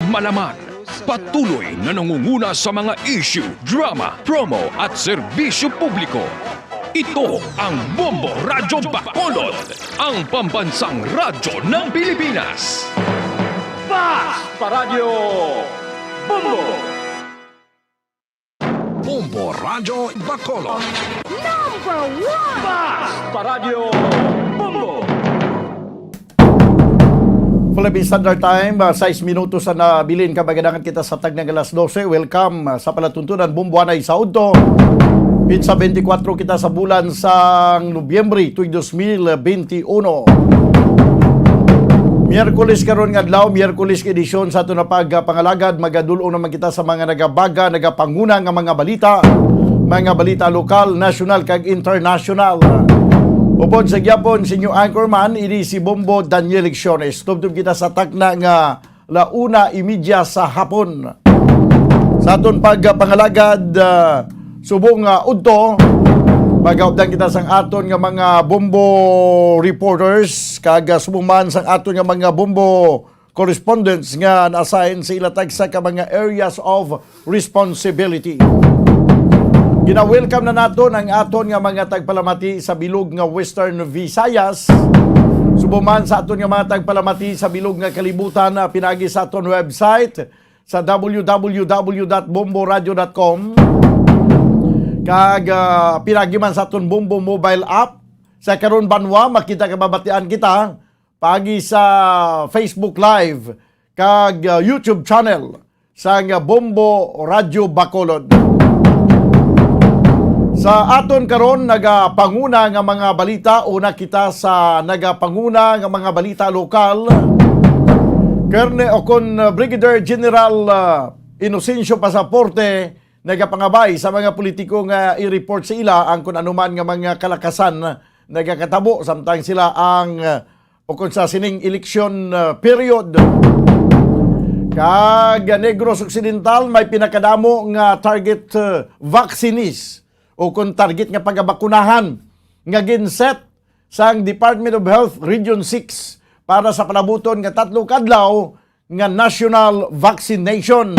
malaman. Patuloy na nangunguna sa mga issue, drama, promo at serbisyo publiko. Ito ang Bombo Radyo Bacolod, ang pambansang radyo ng Pilipinas. Fast Paradyo Bombo! Bombo Radyo Bacolod. Number one! Fast Paradyo Bombo! Philippine Standard Time, 6 minutos na nabilin kabagadangan kita sa tag ng alas 12. Welcome sa palatuntunan Bumbuanay sa Udto. Pinsa 24 kita sa bulan sa Nobyembre 2021. Miyerkules karon nga adlaw, Miyerkules edisyon sa ato na pagpangalagad, magadulong naman kita sa mga nagabaga, nagapanguna nga mga balita lokal, national kag international. Upod sa gyapon sa inyong anchorman, ini si Bombo Daniel Lecciones. Tubtub kita sa takna nga 1:30 sa hapon. Sa aton pagpangalagad, subong udto, pag-aupdan kita sang aton nga mga Bombo reporters, kag subuman sang aton nga mga Bombo correspondents nga na-assign sa ilatag sa mga areas of responsibility. Gina-welcome na naton ang aton nga mga tagpalamati sa bilog nga Western Visayas. Subuman sa aton nga mga tagpalamati sa bilog nga kalibutan na pinagi sa aton website sa www.bomboradio.com. Kag pinagi man sa aton Bombo mobile app. Sa karon banwa makita kababatian kita pagi sa Facebook Live kag YouTube channel sa Bombo Radio Bacolod. Sa aton karon nagapanguna nga mga balita, una kita sa nagapanguna nga mga balita lokal. Kerne okon Brigadier General Inocencio Pasaporte nagapangabay sa mga politiko nga i-report sa ila ang kun anuman nga mga kalakasan nagakatabo samtang sila ang okon sa sining election period. Kag Negros Occidental may pinakadamo nga target vaccinees o kung target nga pagabakunahan nga ginset sang Department of Health Region 6 para sa panabuton nga 3 kadlaw nga national vaccination.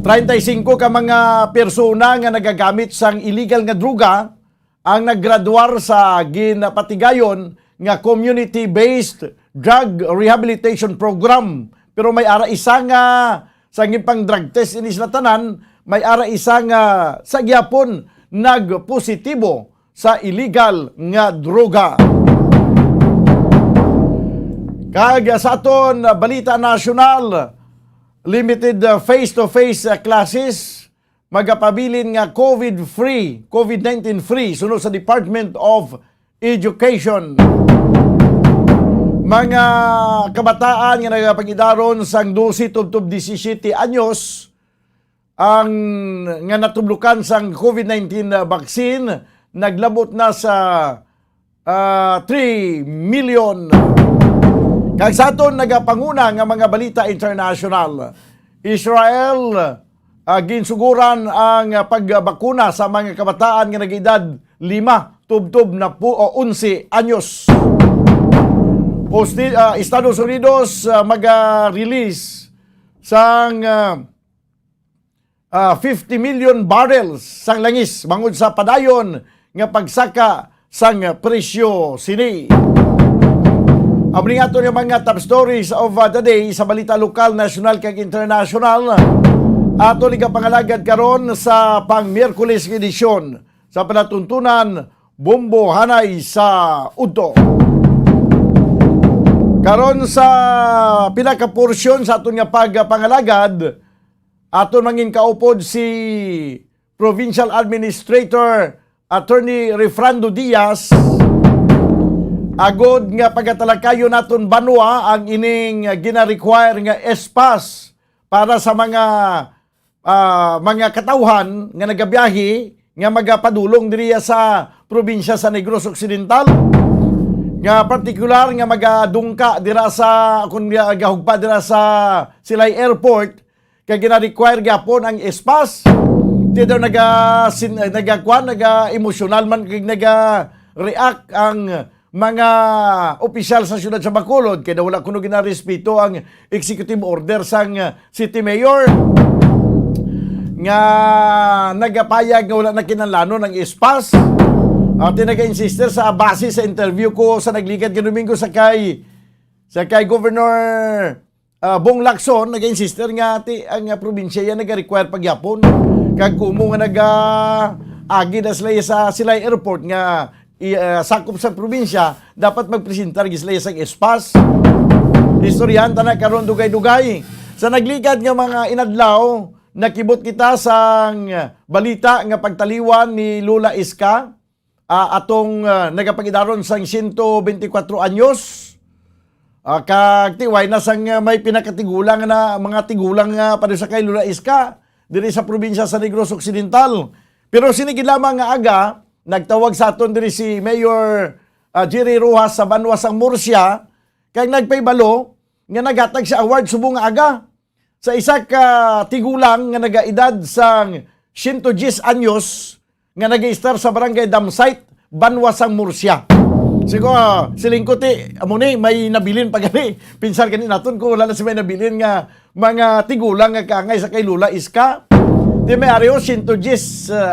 35 ka mga persona nga nagagamit sang illegal nga druga ang naggraduar sa ginapatigayon nga community-based drug rehabilitation program. Pero may ara isa nga sa pang drug test inis na tanan, may ara isa nga sa gyapon nagpositibo sa illegal nga droga. Kag sa aton balita nasyonal, limited face-to-face classes magapabilin nga COVID-19 free sunod sa Department of Education. Mga kabataan nga nagapangidaron sang 12 tubtob 17 anyos ang nga natublukan sang COVID-19 vaccine naglabot na sa 3 million. Kag sa aton nagapanguna nga mga balita international, Israel ginsuguran ang pagbakuna sa mga kabataan nga nag-edad 5 tubtob na 11 anyos. Estados Unidos mag-release sang 50 million barrels sang langis bangod sa padayon nga pagsaka sang presyo sini. Amring ato nga mga top stories of the day sa balita lokal, national kag international. Ato ni pangalagad karon sa pang-Miyerkules edisyon sa palatuntunan Bombo Hanay sa Udto. Karon sa pinaka-porsyon sa aton nga pagpangalagad, aton mangin kaupod si Provincial Administrator Attorney Refrando Diaz. Agod nga pagatalakayo naton banwa ang ining gina-require nga espas para sa mga katawhan nga nagabiyahe nga magapadulong diriya sa probinsya sa Negros Occidental. Nga partikular nga magadungka dira sa kun gahugpa dira sa Silay Airport kay gina-require gyapon ang espas. Di daw naga emotional man kay naga-react ang mga opisyal sa siyudad sa Bacolod kaya wala kuno ginarespeto ang executive order sang city mayor nga nagapayag nga wala na kinalano ng espas. At nag-insister sa base sa interview ko sa naglikad ka Domingo sa kay Governor Bong Lacson, nag-insister nga ang probinsya yan nag-require pagyapon kag kumo nga agi na sila airport nga sakop sa probinsya dapat magpresentar sila sa espas. Istoryahan ta na karon dugay-dugay sa naglikad nga mga inadlaw nakibot kita sang balita nga pagtaliwan ni Lula Iska atong nagapagidaron sang 124 anyos. Kag tiway na sang may pinakatigulang na mga tigulang para sa kay Lula Iska diri sa probinsya sa Negros Occidental. Pero sinigid lamang nga aga nagtawag sa aton diri si Mayor Jerry Rojas sa Banwasang Murcia kay nagpaybalo nga nagatag sa award subong nga aga sa isa ka tigulang nga nagaedad sang 110 anyos nga nag-star sa barangay Damsite, Banwasang Murcia. Siguro, silingkuti, amo ni, may nabilin pa gani. Pinsan gani naton ko wala na si may nabilin nga mga tigulang nga kaangay sa kay Lula Iska. Di may areo, 110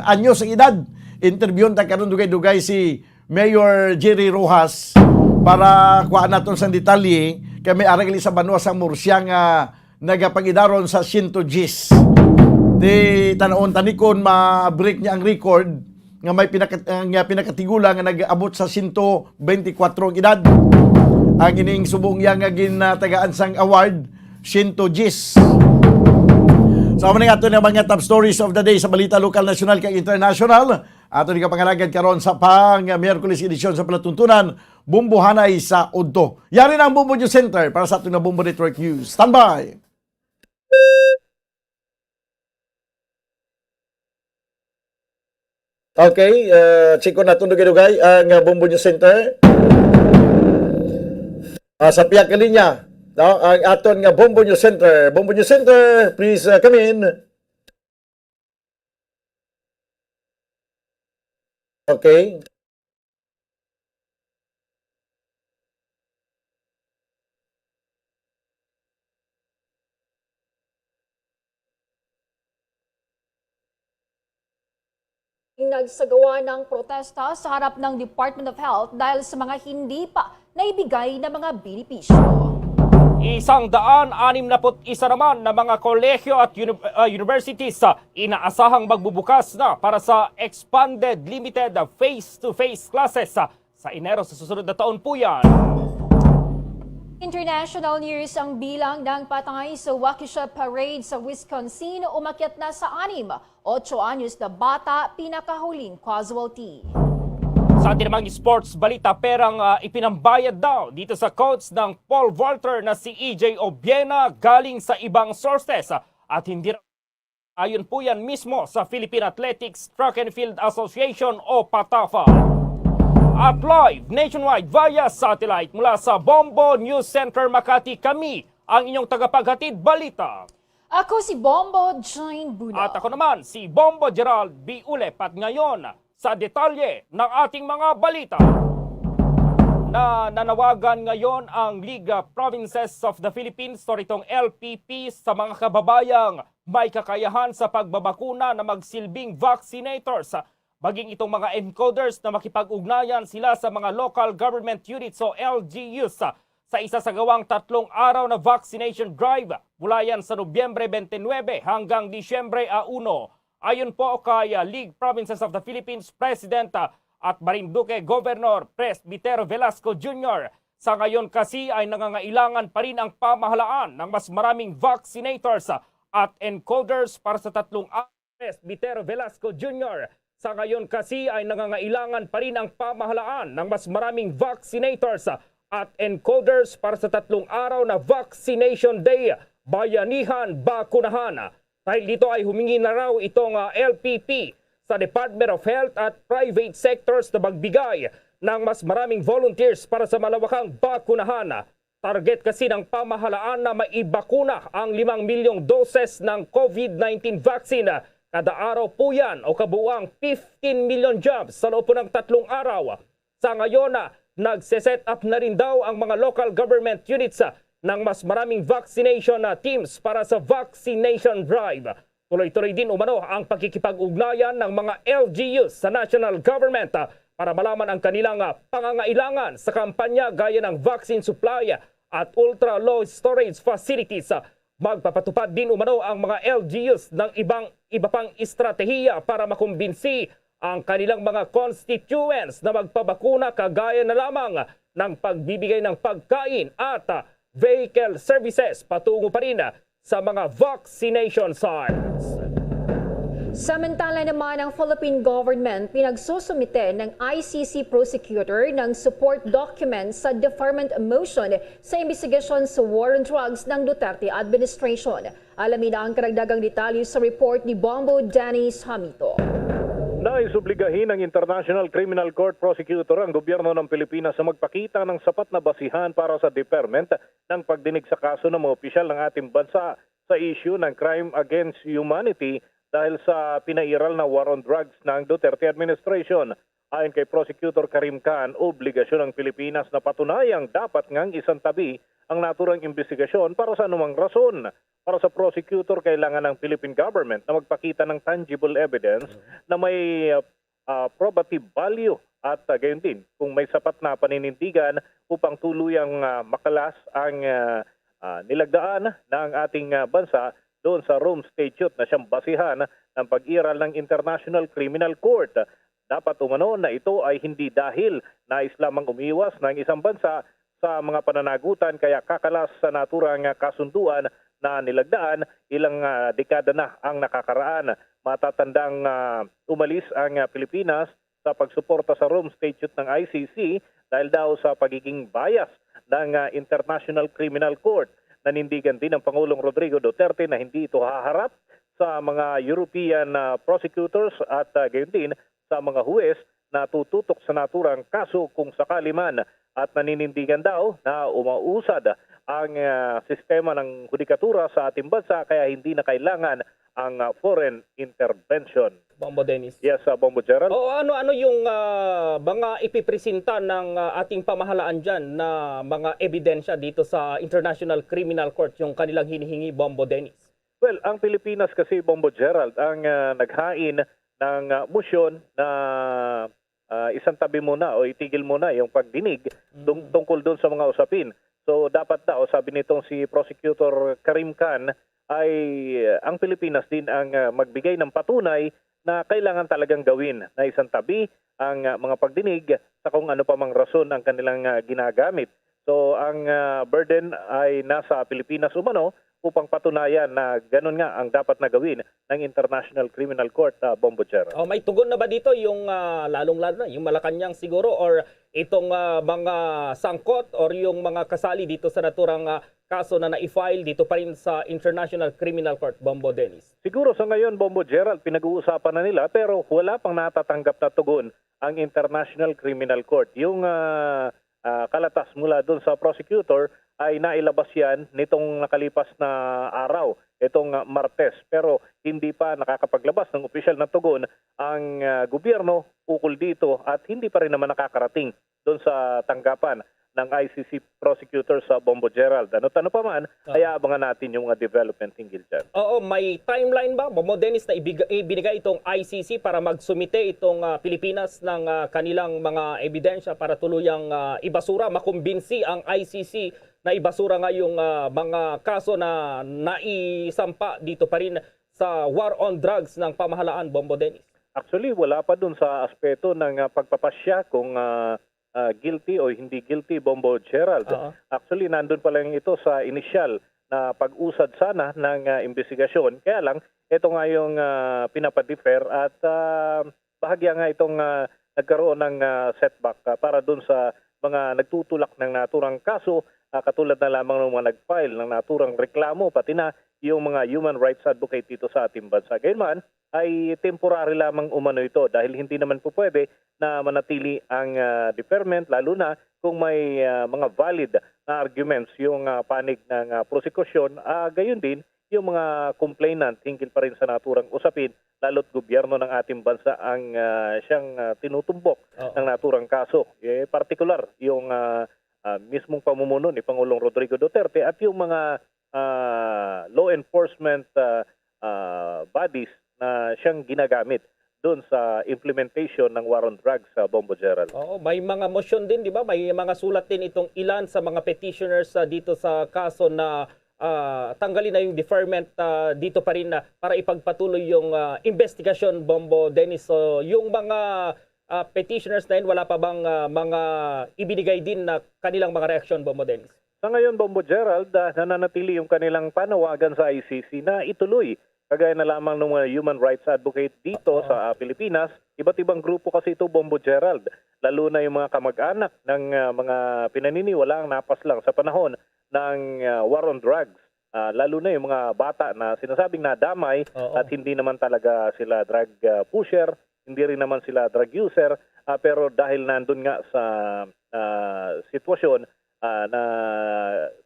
anyos ang edad. Interview ta karon dugay-dugay si Mayor Jerry Rojas para kuhaan naton sa detalye kay may arang sa Banwasang Murcia nga nagapagidaron sa 110. Di tanaon tanikon ma-break niya ang record nga may pinakatigula nga nag-abot sa 124 ang edad. Ang ining subong yang nga ginatagaan sang award 110. So amo nga ato ng mga top stories of the day sa balita lokal, national kag international. Ato ni kapangalagad karon sa Miyerkules edisyon sa palatuntunan Bumbuhanay sa Udto. Yari na ang Bumbo News Center para sa ato na Bumbo Network News. Standby! Okay, check ko natin dugay-dugay ang Bumbo News Center. Sa piyak ka linya, ang aton nga Bumbo News Center. Bumbo News Center, please come in. Okay. Nagsagawa ng protesta sa harap ng Department of Health dahil sa mga hindi pa naibigay na mga benepisyo. 161 naman na mga kolehiyo at universities sa inaasahang magbubukas na para sa expanded limited face-to-face classes sa Enero sa susunod na taon po yan. International news ang bilang ng patay sa Waukesha Parade sa Wisconsin umakyat na sa 8 anyos na bata, pinakahuling casualty. Sa atin namang sports balita, perang ipinambayad daw dito sa coach ng pole vaulter na si EJ Obiena galing sa ibang sources at hindi ayon po yan mismo sa Philippine Athletics Track and Field Association o PATAFA. At live nationwide via satellite mula sa Bombo News Center Makati, kami ang inyong tagapaghatid balita. Ako si Bombo Jane Buno. At ako naman si Bombo Gerald B. Ulep at ngayon sa detalye ng ating mga balita. Na nanawagan ngayon ang League of Provinces of the Philippines o itong LPP sa mga kababayang may kakayahan sa pagbabakuna na magsilbing vaccinators. Maging itong mga encoders na makipag-ugnayan sila sa mga local government units o LGUs sa isa sa gawang 3 araw na vaccination drive mula yan sa Nobyembre 29 hanggang Disyembre 1. Ayon po kay League Provinces of the Philippines President at Marinduque Governor Presbitero Velasco Jr., sa ngayon kasi ay nangangailangan pa rin ang pamahalaan ng mas maraming vaccinators at encoders para sa 3 araw. Presbitero Velasco Jr., sa ngayon kasi ay nangangailangan pa rin ang pamahalaan ng mas maraming vaccinators at encoders para sa 3 araw na vaccination day, bayanihan, bakunahan. Dahil dito ay humingi na raw itong LPP sa Department of Health at private sectors na magbigay ng mas maraming volunteers para sa malawakang bakunahan. Target kasi ng pamahalaan na maibakuna ang 5 milyong doses ng COVID-19 vaccine. Kada araw po yan o kabuuang 15 million jobs sa loob po ng 3 araw. Sa ngayon, nagse-set up na rin daw ang mga local government units ng mas maraming vaccination teams para sa vaccination drive. Tuloy-tuloy din umano ang pagkikipag-ugnayan ng mga LGUs sa national government para malaman ang kanilang pangangailangan sa kampanya gaya ng vaccine supply at ultra-low storage facilities. Magpapatupad din umano ang mga LGUs ng iba pang estratehiya para makumbinsi ang kanilang mga constituents na magpabakuna kagaya na lamang ng pagbibigay ng pagkain at vehicle services patungo pa rin sa mga vaccination sites. Samantala naman ang Philippine government pinagsusumite ng ICC prosecutor ng support documents sa deferment motion sa investigasyon sa war on drugs ng Duterte administration. Alamin na ang karagdagang detalye sa report ni Bombo Dennis Hamito. Naisobligahin ng International Criminal Court prosecutor ang gobyerno ng Pilipinas sa magpakita ng sapat na basihan para sa deferment ng pagdinig sa kaso ng mga opisyal ng ating bansa sa issue ng crime against humanity dahil sa pinairal na war on drugs ng Duterte administration. Ayon kay Prosecutor Karim Khan, obligasyon ng Pilipinas na patunayang dapat ngang isang tabi ang naturang investigasyon para sa anumang rason. Para sa prosecutor, kailangan ng Philippine government na magpakita ng tangible evidence na may probative value at gayon din kung may sapat na paninindigan upang tuluyang makalas ang nilagdaan ng ating bansa doon sa Rome Statute na siyang basihan ng pag-iral ng International Criminal Court. Dapat umano na ito ay hindi dahil nais lamang umiwas ng isang bansa sa mga pananagutan kaya kakalas sa naturang kasunduan na nilagdaan, ilang dekada na ang nakakaraan. Matatandang umalis ang Pilipinas sa pagsuporta sa Rome Statute ng ICC dahil daw sa pagiging bias ng International Criminal Court. Nanindigan din ng Pangulong Rodrigo Duterte na hindi ito haharap sa mga European prosecutors at gayon din sa mga huwes na tututok sa naturang kaso kung sakali man, at naninindigan daw na umausad ang sistema ng hudikatura sa ating bansa kaya hindi na kailangan ang foreign intervention. Bombo Dennis. Yes, Bombo Gerald. O ano yung mga ipipresenta ng ating pamahalaan dyan na mga ebidensya dito sa International Criminal Court yung kanilang hinihingi, Bombo Dennis? Well, ang Pilipinas kasi, Bombo Gerald, ang naghain ng motion na isang tabi muna o itigil muna yung pagdinig tungkol doon sa mga usapin. So dapat daw, sabi nitong si Prosecutor Karim Khan, ay ang Pilipinas din ang magbigay ng patunay na kailangan talagang gawin na isang tabi ang mga pagdinig sa kung ano pa mang rason ang kanilang ginagamit. So ang burden ay nasa Pilipinas umano upang patunayan na ganun nga ang dapat na gawin ng International Criminal Court, Bombo Gerald. May tugon na ba dito yung lalong-lalo na yung Malacanang siguro or itong mga sangkot or yung mga kasali dito sa naturang kaso na na-file dito pa rin sa International Criminal Court, Bombo Dennis? Siguro sa ngayon, Bombo Gerald, pinag-uusapan na nila pero wala pang natatanggap na tugon ang International Criminal Court. Yung kalatas mula doon sa prosecutor ay nailabas yan nitong nakalipas na araw, itong Martes. Pero hindi pa nakakapaglabas ng opisyal na tugon ang gobyerno ukol dito at hindi pa rin naman nakakarating doon sa tanggapan ng ICC prosecutor sa Bombo Gerald. Ano pa man, kaya abangan natin yung mga development hinggil dyan. Oo, may timeline ba, Bombo Dennis, na ibinigay itong ICC para magsumite itong Pilipinas ng kanilang mga ebidensya para tuluyang ibasura, makumbinsi ang ICC na ibasura nga yung mga kaso na naisampa dito pa rin sa war on drugs ng pamahalaan, Bombo Dennis? Actually, wala pa dun sa aspeto ng pagpapasya kung guilty o hindi guilty, Bombo Gerald. Actually, nandun pa lang ito sa initial na pag-usad sana ng investigasyon. Kaya lang, ito nga yung pinapadefer at bahagya nga itong nagkaroon ng setback para dun sa mga nagtutulak ng naturang kaso, katulad na lamang ng mga nag-file ng naturang reklamo, pati na yung mga human rights advocate dito sa ating bansa. Gayunman, ay temporary lamang umano ito dahil hindi naman po pwede na manatili ang deferment, lalo na kung may mga valid na arguments yung panig ng prosekusyon. Gayon din, yung mga complainant hinggil pa rin sa naturang usapin, lalo't gobyerno ng ating bansa ang siyang tinutumbok ng naturang kaso. Partikular yung mismong pamumuno ni Pangulong Rodrigo Duterte at yung mga law enforcement bodies na siyang ginagamit doon sa implementation ng war on drugs sa Bombo Gerald. Oo, may mga motion din, di ba? May mga sulat din itong ilan sa mga petitioners dito sa kaso na tanggalin na yung deferment dito pa rin para ipagpatuloy yung investigasyon, Bombo Dennis. So, yung mga petitioners na yun, wala pa bang mga ibinigay din na kanilang mga reaksyon, Bombo Dennis? Sa ngayon, Bombo Gerald, nananatili yung kanilang panawagan sa ICC na ituloy. Kagaya na lamang ng mga human rights advocate dito sa Pilipinas, iba't ibang grupo kasi ito, Bombo Gerald. Lalo na yung mga kamag-anak ng mga pinaniniwalaang napaslang sa panahon ng war on drugs. Lalo na yung mga bata na sinasabing nadamay at hindi naman talaga sila drug pusher, hindi rin naman sila drug user, pero dahil nandun nga sa sitwasyon na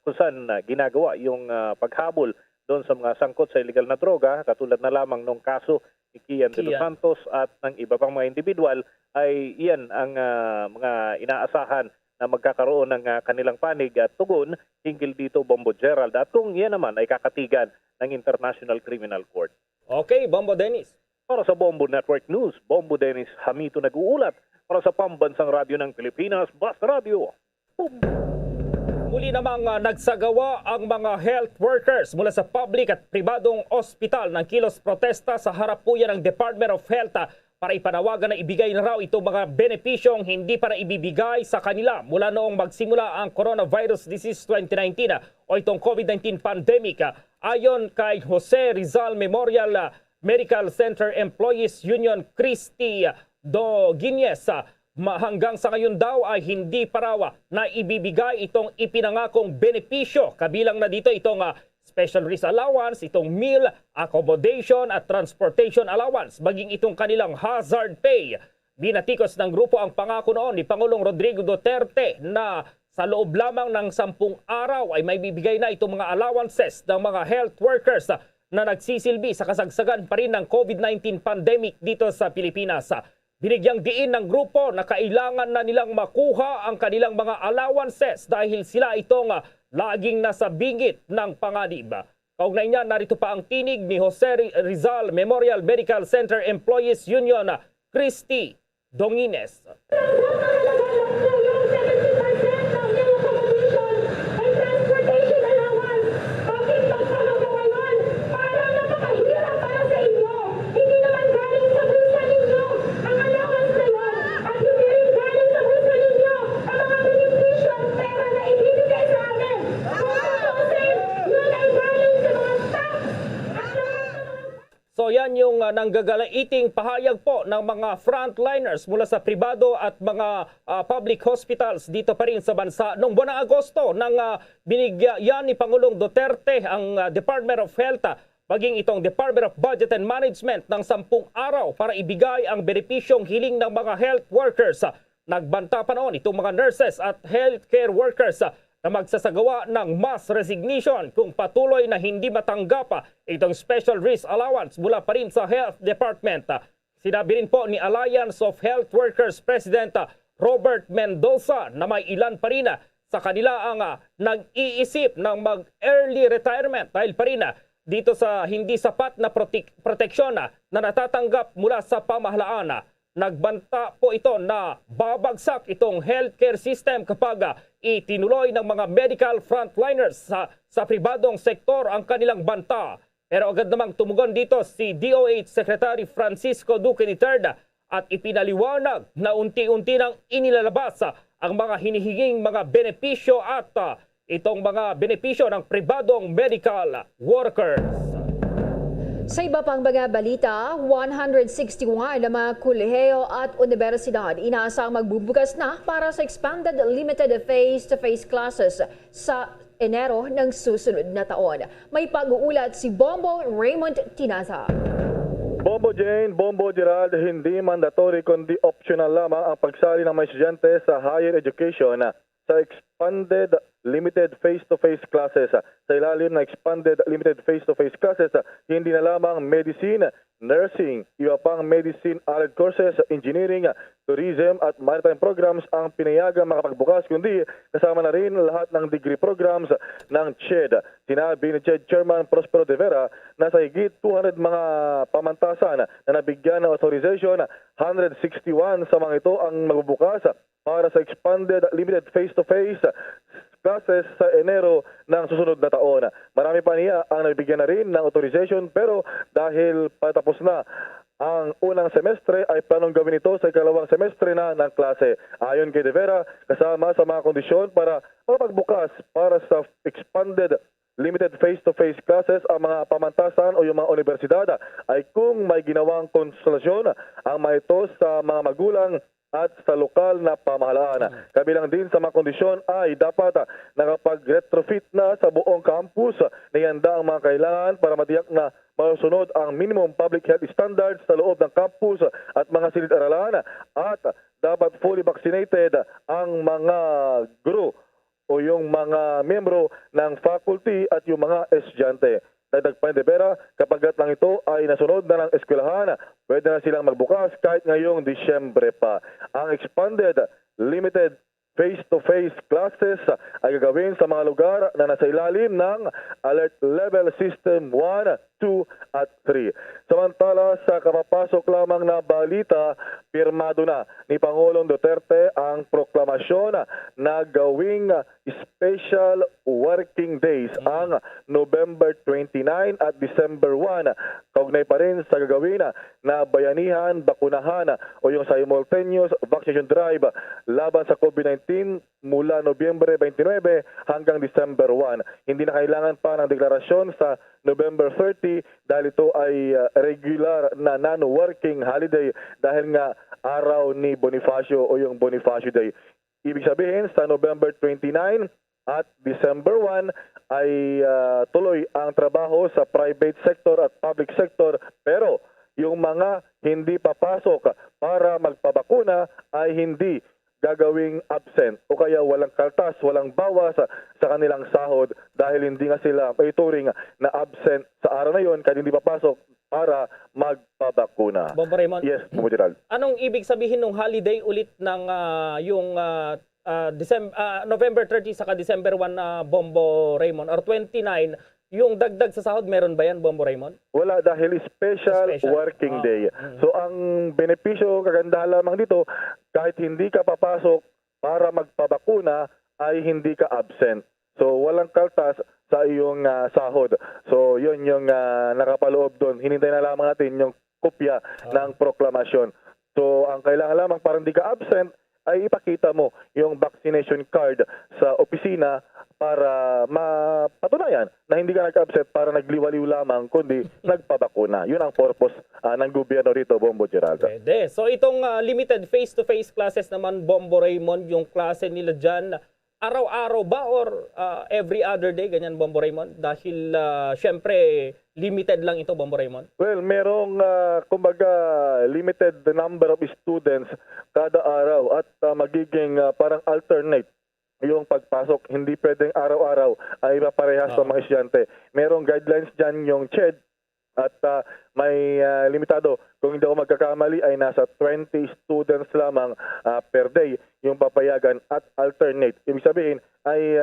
kung saan ginagawa yung paghabol doon sa mga sangkot sa illegal na droga, katulad na lamang nung kaso ni Kian de los Santos at ng iba pang mga individual, ay iyan ang mga inaasahan na magkakaroon ng kanilang panig at tugon hinggil dito, Bombo Gerald. At kung iyan naman ay kakatigan ng International Criminal Court. Okay, Bombo Dennis. Para sa Bombo Network News, Bombo Dennis Hamito nag-uulat para sa Pambansang Radyo ng Pilipinas, Basta Radio. Muli namang nagsagawa ang mga health workers mula sa public at pribadong ospital ng kilos protesta sa harap po yan ng Department of Health para ipanawagan na ibigay na raw itong mga benepisyong hindi para ibibigay sa kanila mula noong magsimula ang Coronavirus Disease 2019 o itong COVID-19 pandemic. Ayon kay Jose Rizal Memorial Medical Center Employees Union Christy Doguines, hanggang sa ngayon daw ay hindi pa raw na ibibigay itong ipinangakong benepisyo. Kabilang na dito itong special risk allowance, itong meal, accommodation at transportation allowance, maging itong kanilang hazard pay. Binatikos ng grupo ang pangako noon ni Pangulong Rodrigo Duterte na sa loob lamang ng 10 araw ay may bibigay na itong mga allowances ng mga health workers na nagsisilbi sa kasagsagan pa rin ng COVID-19 pandemic dito sa Pilipinas. Binigyang diin ng grupo na kailangan na nilang makuha ang kanilang mga allowances dahil sila itong laging nasa bingit ng panganib. Kaugnay niya, narito pa ang tinig ni Jose Rizal Memorial Medical Center Employees Union, Christy Doguines. So yan yung nanggagalating pahayag po ng mga frontliners mula sa pribado at mga public hospitals dito pa rin sa bansa. Noong buwan ng Agosto, nang binigyan ni Pangulong Duterte ang Department of Health, maging itong Department of Budget and Management ng 10 araw para ibigay ang benepisyong hiling ng mga health workers. Nagbanta pa noon itong mga nurses at healthcare workers na magsasagawa ng mass resignation kung patuloy na hindi matanggap itong special risk allowance mula pa rin sa Health Department. Sinabi rin po ni Alliance of Health Workers President Robert Mendoza na may ilan pa rin sa kanila ang nag-iisip ng mag-early retirement dahil pa rin dito sa hindi sapat na proteksyon na natatanggap mula sa pamahalaan. Nagbanta po ito na babagsak itong healthcare system kapag itinuloy ng mga medical frontliners sa pribadong sektor ang kanilang banta. Pero agad namang tumugon dito si DOH Secretary Francisco Duque III at ipinaliwanag na unti-unti nang inilalabas ang mga hinihinging mga benepisyo at itong mga benepisyo ng pribadong medical workers. Sa iba pang mga balita, 161 na mga kolehiyo at universidad inaasang magbubukas na para sa expanded limited face-to-face classes sa Enero ng susunod na taon. May pag-uulat si Bombo Raymond Tinaza. Bombo Jane, Bombo Gerald, hindi mandatory kundi optional lamang ang pagsali ng mga estudyante sa higher education sa expanded limited face-to-face classes. Sa ilalim na expanded limited face-to-face classes, hindi na lamang medicine, nursing, iba pang medicine-allied courses, engineering, tourism at maritime programs ang pinayagang makapagbukas, kundi kasama na rin lahat ng degree programs ng CHED. Sinabi ni CHED Chairman Prospero de Vera na sa higit 200 mga pamantasan na nabigyan ng authorization, 161 sa mga ito ang magbubukas para sa expanded limited face-to-face classes sa Enero ng susunod na taon. Marami pa niya ang nabigyan na rin ng authorization, pero dahil patapos na ang unang semestre ay planong gawin ito sa ikalawang semestre na ng klase. Ayon kay De Vera, kasama sa mga kondisyon para magbukas para sa expanded limited face-to-face classes ang mga pamantasan o yung mga universidad ay kung may ginawang konsultasyon ang mga ito sa mga magulang at sa lokal na pamahalaan. Kabilang din sa mga kondisyon ay dapat nakapag-retrofit na sa buong campus na ihanda ang mga kailangan para matiyak na masunod ang minimum public health standards sa loob ng campus at mga silid-aralan, at dapat fully vaccinated ang mga guro o yung mga membro ng faculty at yung mga estudyante. Dagdag pa ni De Vera, kapag lang ito ay nasunod na ng eskwelahan, pwede na silang magbukas kahit ngayong Disyembre pa. Ang expanded limited face-to-face classes ay gagawin sa mga lugar na nasa ilalim ng Alert Level System 1, 2 at 3. Samantala, sa kapapasok lamang na balita, pirmado na ni Pangulong Duterte ang proklamasyon na gawing special working days ang November 29 at December 1. Kaugnay pa rin sa gagawin na bayanihan, bakunahan o yung simultaneous vaccination drive laban sa COVID-19 mula Nobyembre 29 hanggang December 1. Hindi na kailangan pa ng deklarasyon sa November 30 dahil ito ay regular na non-working holiday dahil nga araw ni Bonifacio o yung Bonifacio Day. Ibig sabihin, sa November 29 at December 1 ay tuloy ang trabaho sa private sector at public sector, pero yung mga hindi papasok para magpabakuna ay hindi gagawing absent o kaya walang kaltas, walang bawas sa kanilang sahod dahil hindi nga sila maituring na absent sa araw na yon kahit hindi papasok para magpabakuna. Bombo Raymond, Yes, Bombo Gerald. anong ibig sabihin ng holiday ulit ng November 30 saka December 1 Bombo Raymond, or 29, yung dagdag sa sahod, meron ba yan, Bombo Raymond? Wala, dahil special working day. So ang benepisyo, kagandahan lamang dito, kahit hindi ka papasok para magpabakuna ay hindi ka absent. So walang kaltas sa iyong sahod. So yun yung nakapaloob doon. Hinintay na lamang natin yung kopya ng proklamasyon. So ang kailangan lamang para hindi ka absent ay ipakita mo yung vaccination card sa opisina para mapatunayan na hindi ka nag-absent para nagliwaliw lamang, kundi nagpabakuna. Yun ang purpose ng gobyerno rito, Bombo Gerald. Pwede. So itong limited face-to-face classes naman, Bombo Raymond, yung klase nila dyan, araw-araw ba or every other day, ganyan, Bombo Raymond? Dahil syempre limited lang ito, Bombo Raymond. Well, merong kumbaga limited number of students kada araw at magiging parang alternate yung pagpasok. Hindi pwedeng araw-araw ay maparehas sa mga estudyante. Merong guidelines dyan yung CHED at may limitado. Kung hindi ako magkakamali ay nasa 20 students lamang per day yung papayagan at alternate. Ibig sabihin ay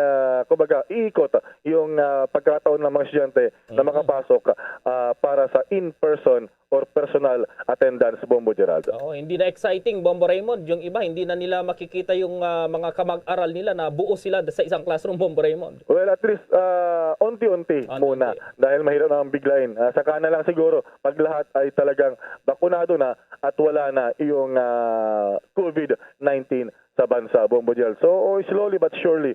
kumbaga iikot yung pagkataon ng mga estudyante na makapasok para sa in-person or personal attendance, Bombo Gerald. Oo, hindi na exciting, Bombo Raymond. Yung iba, hindi na nila makikita yung mga kamag-aral nila na buo sila sa isang classroom, Bombo Raymond. Well, at least unti-unti muna dahil mahirap na ang biglayin. Saka na lang siguro pag lahat ay talagang bakunado na at wala na yung COVID-19 sa bansa, Bombo Gerald. So slowly but surely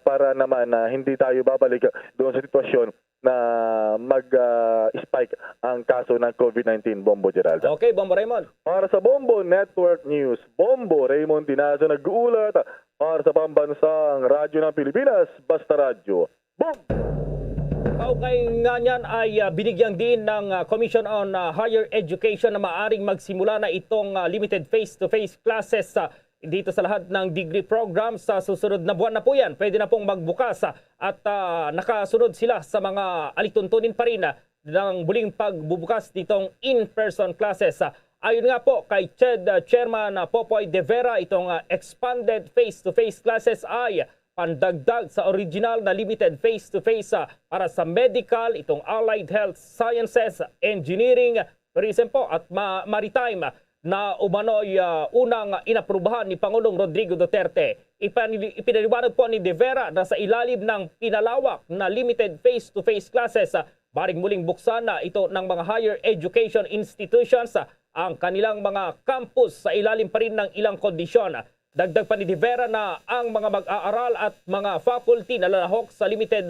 para naman hindi tayo babalik doon sa sitwasyon na mag-spike ang kaso ng COVID-19, Bombo Gerald. Okay, Bombo Raymond. Para sa Bombo Network News, Bombo Raymond Tinazo nag-uulat para sa pambansang radyo ng Pilipinas, Basta Radyo. Boom! Kaugnay nga niyan ay binigyan din ng Commission on Higher Education na maaring magsimula na itong limited face-to-face classes dito sa lahat ng degree program sa susunod na buwan na po yan. Pwede na pong magbukas at nakasunod sila sa mga alituntunin pa rin ng muling pagbubukas nitong in-person classes. Ayon nga po kay Chairman Popoy De Vera, itong expanded face-to-face classes ay pandagdag sa original na limited face-to-face para sa medical, itong allied health sciences, engineering, tourism po at maritime na umano'y unang inaprubahan ni Pangulong Rodrigo Duterte. Ipinaliwanag po ni De Vera na sa ilalim ng pinalawak na limited face-to-face classes, baring muling buksan na ito ng mga higher education institutions ang kanilang mga campus sa ilalim pa rin ng ilang kondisyon. Dagdag pa ni De Vera na ang mga mag-aaral at mga faculty na lalahok sa limited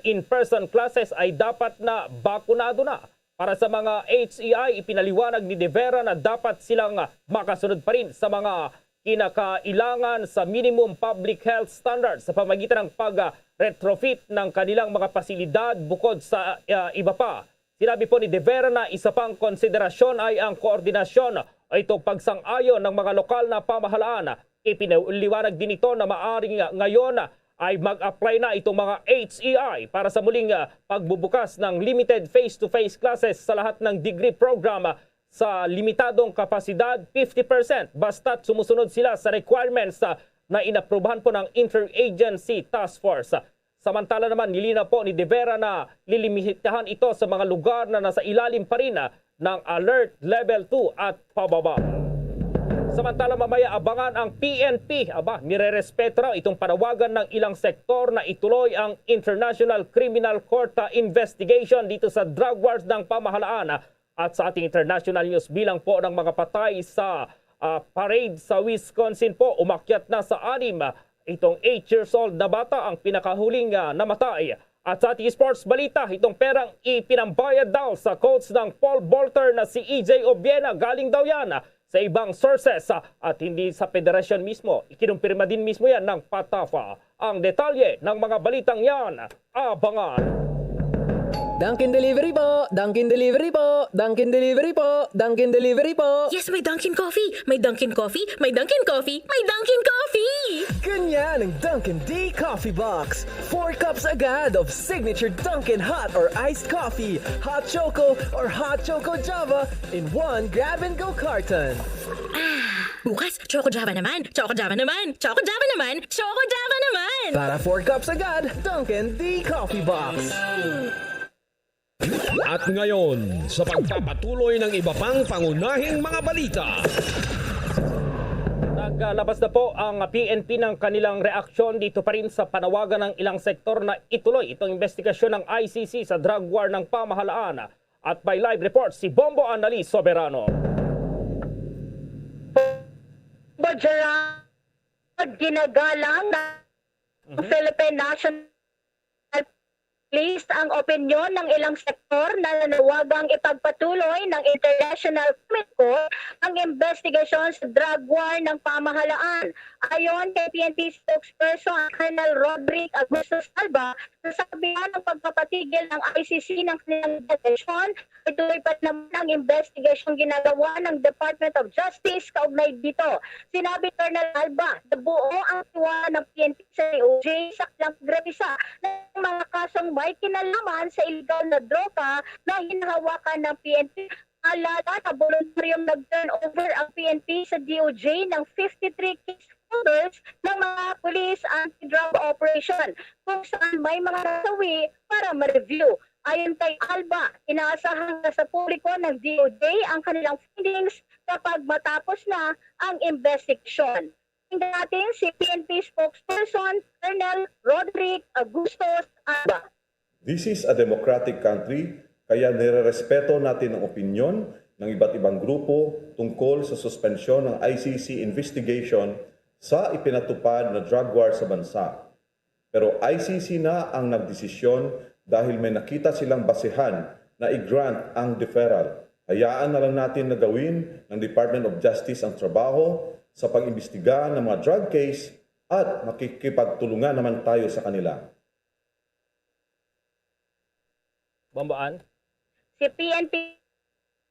in-person classes ay dapat na bakunado na. Para sa mga HEI, ipinaliwanag ni De Vera na dapat silang makasunod pa rin sa mga kinakailangan sa minimum public health standards sa pamagitan ng pag-retrofit ng kanilang mga pasilidad bukod sa iba pa. Sinabi po ni De Vera na isa pang konsiderasyon ay ang koordinasyon o itong pagsang-ayon ng mga lokal na pamahalaan. Ipinaliwanag din ito na maaring ngayon ay mag-apply na itong mga HEI para sa muling pagbubukas ng limited face-to-face classes sa lahat ng degree program sa limitadong kapasidad 50% basta't sumusunod sila sa requirements na inaprubahan po ng Interagency Task Force. Samantala naman, nilinaw po ni De Vera na lilimitahan ito sa mga lugar na nasa ilalim pa rin ng Alert Level 2 at pababa. Samantala mamaya abangan ang PNP. Nirerespeto raw itong panawagan ng ilang sektor na ituloy ang International Criminal Court investigation dito sa drug wars ng pamahalaan. At sa ating international news, bilang po ng mga patay sa parade sa Wisconsin po, umakyat na sa 6. Itong 8 years old na bata ang pinakahuling namatay. At sa ating sports balita, itong perang ipinambayad daw sa coach ng Paul Bolter na si EJ Obiena. Galing daw yan sa ibang sources at hindi sa federasyon mismo. Ikinumpirma din mismo yan ng Patafa. Ang detalye ng mga balitang yan, abangan. Dunkin' Delivery po! Dunkin' Delivery po! Dunkin' Delivery po! Dunkin' Delivery po! Yes, may Dunkin' Coffee! May Dunkin' Coffee! May Dunkin' Coffee! May Dunkin' Coffee! Ganyan ang Dunkin' D Coffee Box! 4 cups agad of signature Dunkin' hot or iced coffee, hot choco or hot choco java in one grab-and-go carton. Bukas, Choco Java naman! Choco Java naman! Choco Java naman! Choco Java naman! Para 4 cups agad, Dunkin' D Coffee Box! At ngayon, sa pagpapatuloy ng iba pang pangunahing mga balita. Naglabas na po ang PNP ng kanilang reaksyon dito pa rin sa panawagan ng ilang sektor na ituloy itong investigasyon ng ICC sa drug war ng pamahalaan. At by live report si Bombo Annalise Soberano. Gerald, ginagalang ng Philippine National Police ang opinyon ng ilang sektor na nanawagang ipagpatuloy ng International Criminal Court ang investigasyon sa drug war ng pamahalaan. Ayon kay PNP spokesperson Colonel Roderick Augusto Salva, nasabihan ng pagpapatigil ng ICC ng kanilang detention, ituloy pa naman ang investigasyon ginagawa ng Department of Justice kaugnay dito. Sinabi Colonel Alba, nabuo ang tiwala ng PNP sa DOJ sa pagrebisa ng mga kasong may kinalaman sa illegal na droga na hinahawakan ng PNP. Alala na voluntaryong nag-turn over ang PNP sa DOJ ng 53 case holders ng mga police anti-drug operation kung saan may mga nasawi para ma-review. Ayon kay Alba, inaasahan na sa publiko ng DOJ ang kanilang findings kapag matapos na ang investigation. Tingnan natin si PNP spokesperson Colonel Roderick Augusto Alba. This is a democratic country, kaya nirerespeto natin ang opinyon ng iba't ibang grupo tungkol sa suspensyon ng ICC investigation sa ipinatupad na drug war sa bansa. Pero ICC na ang nagdesisyon dahil may nakita silang basihan na i-grant ang deferral. Hayaan na lang natin na gawin ng Department of Justice ang trabaho sa pag-imbestiga ng mga drug case at makikipagtulungan naman tayo sa kanila. Bombaan? Si PNP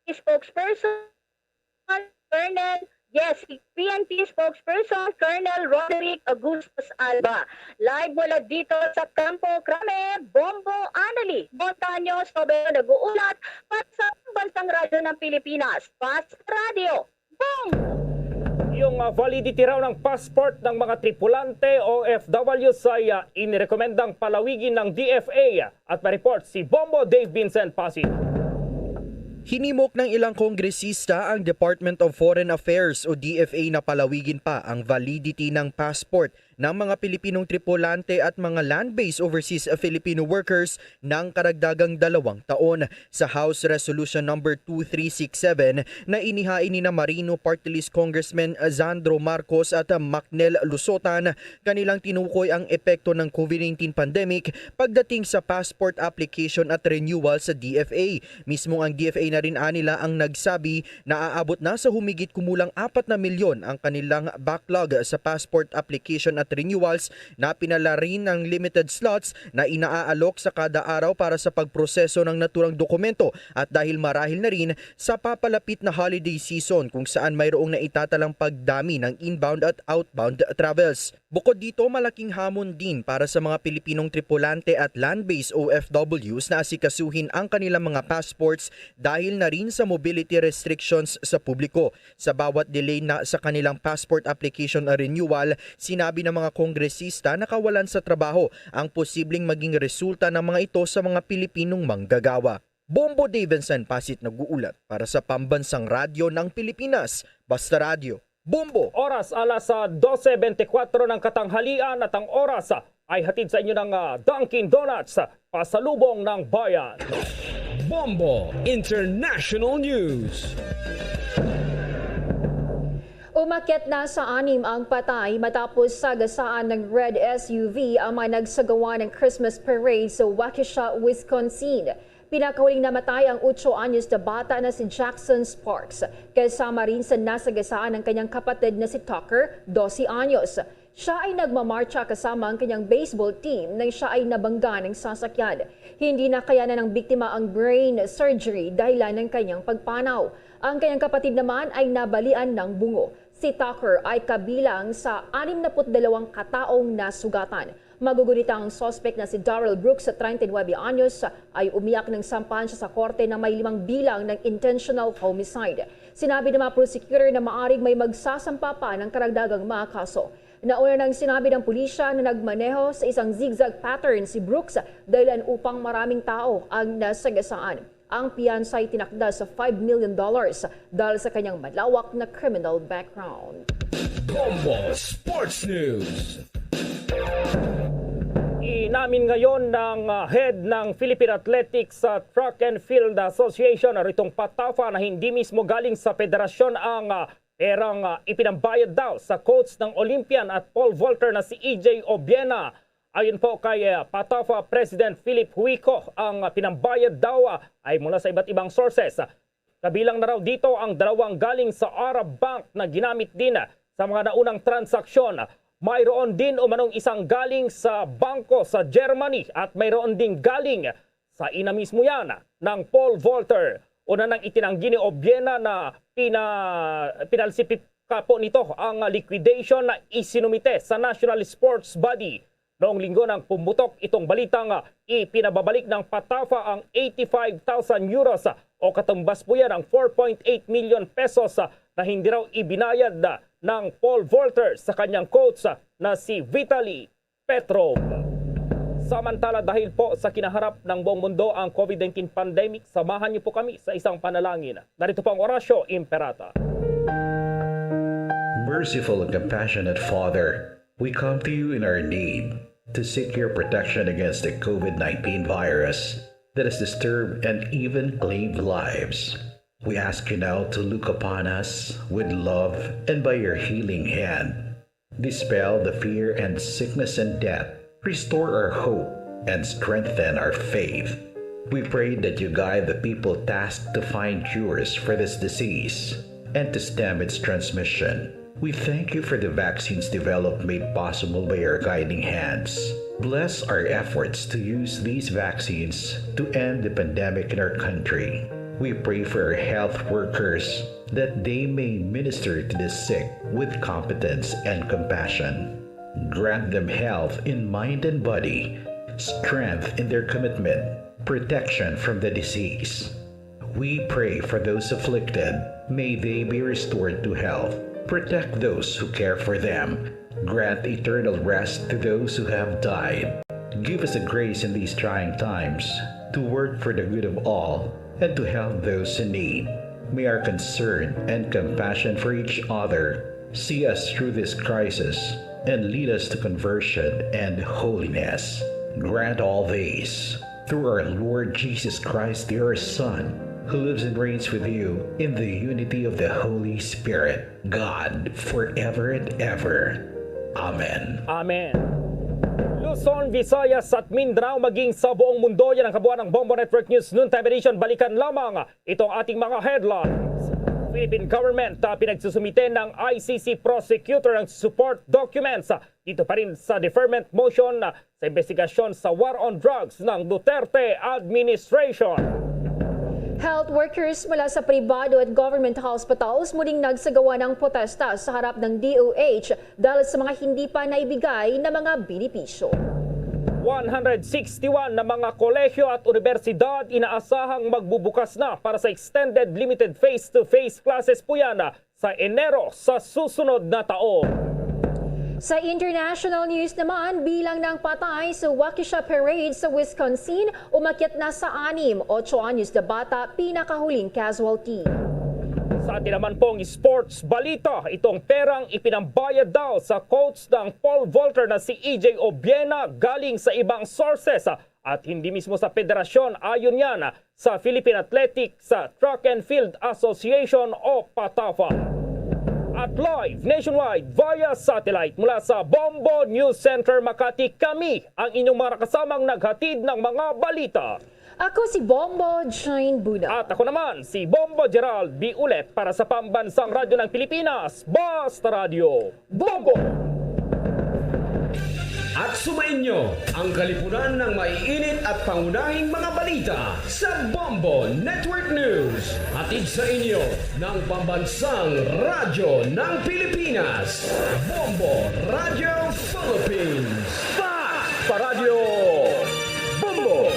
spokesperson Colonel Yes, si PNP spokesperson Colonel Roderick Augustus Alba. Live mula dito sa Campo Crame, Bombo Anali, Montaño, Sobero nag-uulat para sa Bansang Radyo ng Pilipinas. Fast Radio. Boom! Yung validity raw ng passport ng mga tripulante o OFWs ay inirekomendang palawigin ng DFA at ma-report si Bombo Dave Vincent Pasig. Hinimok ng ilang kongresista ang Department of Foreign Affairs o DFA na palawigin pa ang validity ng passport ng mga Pilipinong tripulante at mga land-based overseas Filipino workers ng karagdagang 2 taon sa House Resolution number 2367 na inihain ni na Marino Party List Congressman Zandro Marcos at Macnel Lusotan. Kanilang tinukoy ang epekto ng COVID-19 pandemic pagdating sa passport application at renewal sa DFA. Mismo ang DFA na rin anila ang nagsabi na aabot na sa humigit kumulang 4 na milyon ang kanilang backlog sa passport application at renewals na pinala rin ng limited slots na inaaalok sa kada araw para sa pagproseso ng naturang dokumento at dahil marahil na rin sa papalapit na holiday season kung saan mayroong naitatalang pagdami ng inbound at outbound travels. Bukod dito, malaking hamon din para sa mga Pilipinong tripulante at land-based OFWs na asikasuhin ang kanilang mga passports dahil na rin sa mobility restrictions sa publiko. Sa bawat delay na sa kanilang passport application o renewal, sinabi ng mga kongresista na kawalan sa trabaho ang posibleng maging resulta ng mga ito sa mga Pilipinong manggagawa. Bombo Davidson Pasit nag-uulat para sa Pambansang Radyo ng Pilipinas, Basta Radio. Bombo! Oras alas 12:24 ng katanghalian at ang oras ay hatid sa inyo ng Dunkin Donuts, pasalubong ng bayan. Bombo International News. Umakyat na sa 6 ang patay matapos sagasaan ng red SUV ang mga nagsagawa ng Christmas parade sa Waukesha, Wisconsin. Pinakahuling namatay ang 8 anyos na bata na si Jackson Sparks, kasama rin sa nasagasaan ng kanyang kapatid na si Tucker, 12 anyos. Siya ay nagmamarcha kasama ang kanyang baseball team nang siya ay nabangga ng sasakyan. Hindi na kayanan ng biktima ang brain surgery dahilan ng kanyang pagpanaw. Ang kanyang kapatid naman ay nabalian ng bungo. Si Tucker ay kabilang sa 62 kataong nasugatan. Magugunit ang suspect na si Darrell Brooks sa 39 anyos ay umiyak ng sampahan siya sa korte na may 5 bilang ng intentional homicide. Sinabi ng mga prosecutor na maaring may magsasampa pa ng karagdagang mga kaso. Nauna nang sinabi ng pulisya na nagmaneho sa isang zigzag pattern si Brooks dahilan upang maraming tao ang nasagasaan. Ang piyansa ay tinakda sa $5 million dahil sa kanyang malawak na criminal background. Bombo Sports News. Inamin ngayon ng head ng Philippine Athletics Track and Field Association ritong patafa na hindi mismo galing sa federasyon ang perang ipinambayad daw sa coach ng Olympian at pole vaulter na si EJ Obiena. Ayon po kay Patafa President Philip Huico, ang pinambayad daw ay mula sa iba't ibang sources. Kabilang na raw dito ang 2 galing sa Arab Bank na ginamit din sa mga naunang transaksyon. Mayroon din umanong isang galing sa bangko sa Germany at mayroon din galing sa ina mismo yan ng pole vaulter. Una nang itinanggi ni Obiena na pinalsipika po nito ang liquidation na isinumite sa National Sports Body. Noong linggo nang pumutok itong balitang ipinababalik ng Patafa ang 85,000 euros o katumbas po yan ang 4.8 million pesos na hindi raw ibinayad ng pole vaulter sa kanyang coach na si Vitaly Petrov. Samantala dahil po sa kinaharap ng buong mundo ang COVID-19 pandemic, samahan niyo po kami sa isang panalangin. Narito po ang Orasyo Imperata. Merciful and compassionate Father, we come to you in our need to seek your protection against the COVID-19 virus that has disturbed and even claimed lives. We ask you now to look upon us with love and by your healing hand, dispel the fear and sickness and death, restore our hope and strengthen our faith. We pray that you guide the people tasked to find cures for this disease and to stem its transmission. We thank you for the vaccines developed made possible by your guiding hands. Bless our efforts to use these vaccines to end the pandemic in our country. We pray for our health workers that they may minister to the sick with competence and compassion. Grant them health in mind and body, strength in their commitment, protection from the disease. We pray for those afflicted. May they be restored to health. Protect those who care for them. Grant eternal rest to those who have died. Give us the grace in these trying times to work for the good of all and to help those in need. May our concern and compassion for each other see us through this crisis and lead us to conversion and holiness. Grant all these through our Lord Jesus Christ, your Son, who lives and reigns with you in the unity of the Holy Spirit, God, forever and ever. Amen. Amen. Luzon, Visayas at Mindanao maging sa buong mundo, yan ang kabuuan ng Bombo Network News Noontime Edition. Balikan lamang itong ating mga headlines. Philippine government pinagsusumite ng ICC prosecutor ang support documents dito pa rin sa deferment motion sa investigasyon sa war on drugs ng Duterte administration. Health workers mula sa pribado at government hospitals muling nagsagawa ng protesta sa harap ng DOH dahil sa mga hindi pa naibigay na mga benepisyo. 161 na mga kolehiyo at universidad inaasahang magbubukas na para sa extended limited face-to-face classes po yan sa Enero sa susunod na taon. Sa international news naman, bilang ng patay sa Waukesha Parade sa Wisconsin, umakyat na sa 6, 8 anyos na bata, pinakahuling casualty. Sa atin naman pong sports balita, itong perang ipinambayad daw sa coach ng pole vaulter na si EJ Obiena galing sa ibang sources at hindi mismo sa federasyon, ayon yan sa Philippine Athletics Track and Field Association o PATAFA. At live nationwide via satellite mula sa Bombo News Center Makati, kami ang inyong mga kasamang naghatid ng mga balita. Ako si Bombo Jane Buda. At ako naman si Bombo Gerald B. Ulet para sa Pambansang Radyo ng Pilipinas, Basta Radio Bombo! At sumainyo ang kalipunan ng maiinit at pangunahing mga balita sa Bombo Network News. Hatid sa inyo ng Pambansang Radyo ng Pilipinas, Bombo Radio Philippines. Basta Radio Bombo!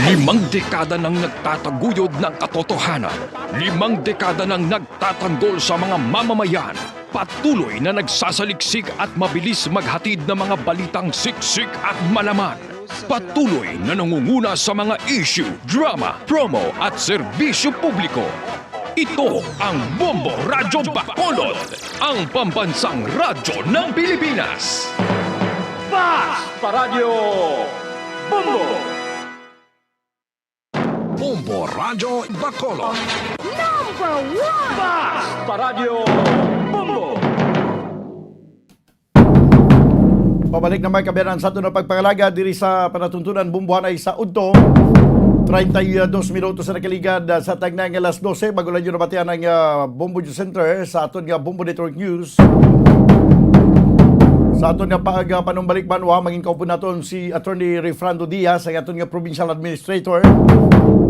Limang dekada nang nagtataguyod ng katotohanan. 5 dekada nang nagtatanggol sa mga mamamayan. Patuloy na nagsasaliksik at mabilis maghatid ng mga balitang siksik at malaman. Patuloy na nangunguna sa mga issue, drama, promo at serbisyo publiko. Ito ang Bombo Radyo Bacolod, ang pambansang radyo ng Pilipinas. Basta Radio Bombo! Bombo Radyo Bacolod. Number 1! Basta Radio Bombo! Pabalik na may kabiyanan sa ito na pagpangalaga diri sa panatuntunan bumbuhan ay sa Udto. 32 minutos na nakaligad sa tagnang alas 12. Bago lang yun nabatian ng Bombo News Center sa aton nga Bombo Network News. Sa aton nga panumbalik banwa, maging kaupo naton si Attorney Refrando Diaz, ang aton nga Provincial Administrator.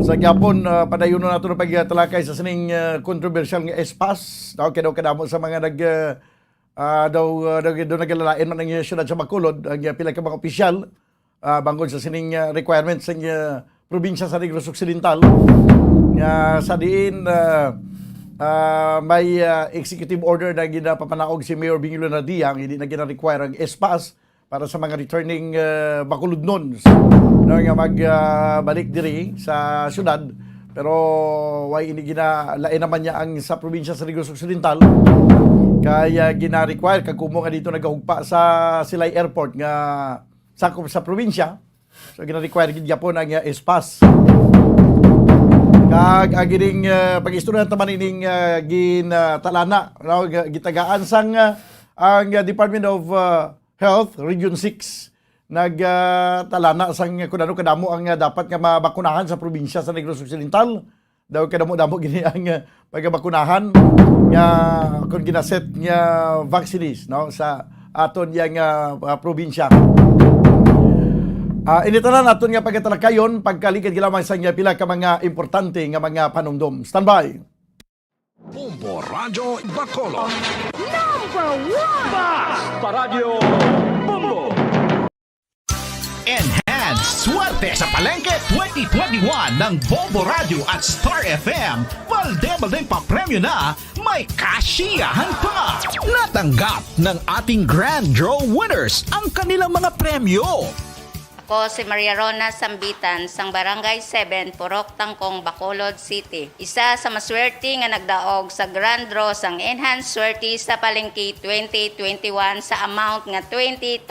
Sa gyapon, padayon na nato na pagtalakay sa sining controversial nga espas. Kaya daw kadamo sa mga nagalalain man ang siyudad sa Bacolod, ang pila ka mga opisyal, bangod sa sining requirements ng probinsya sa Negros Occidental. Sa diin, may executive order na ginapapanaog si Mayor Bingilo Nadia, ang hindi na gina-require ang espas para sa mga returning Bacolodnons na nga magbalik diri sa syudad. Pero why ini ginalain naman niya ang sa probinsya sa Negros Occidental, kaya gina-require kag kumo nga dito nagahugpa sa Silay Airport nga sakop sa probinsya. So gina-require gid gyapon ang espas. Kag agining pag-istorya taman ining ginatalana gitagaan sang ang Department of Health Region 6 nagtalana sang kunano kadamo ang dapat nga mabakunahan sa probinsya sa Negros Occidental. Daw kadamo-damo gini ang pagbakunahan nga kung ginaset nga vaccines no sa aton yang probinsya. Initanan aton nga pagkatalakayon pagkalikid gilamang sa pila ka mga importante nga mga panumdum. Standby. Bombo Radyo Bacolod. Enhanced Swerte sa Palengke 2021 ng Bombo Radio at Star FM. Balde-balde pa premyo na, may kasiyahan pa. Natanggap ng ating Grand Draw winners ang kanilang mga premyo. Ako si Maria Rona Sambitan, sang Barangay 7, Purok Tangkong, Bacolod City. Isa sa maswerte nga nagdaog sa Grand Draw sang Enhanced Swerte sa Palengke 2021 sa amount nga 20,000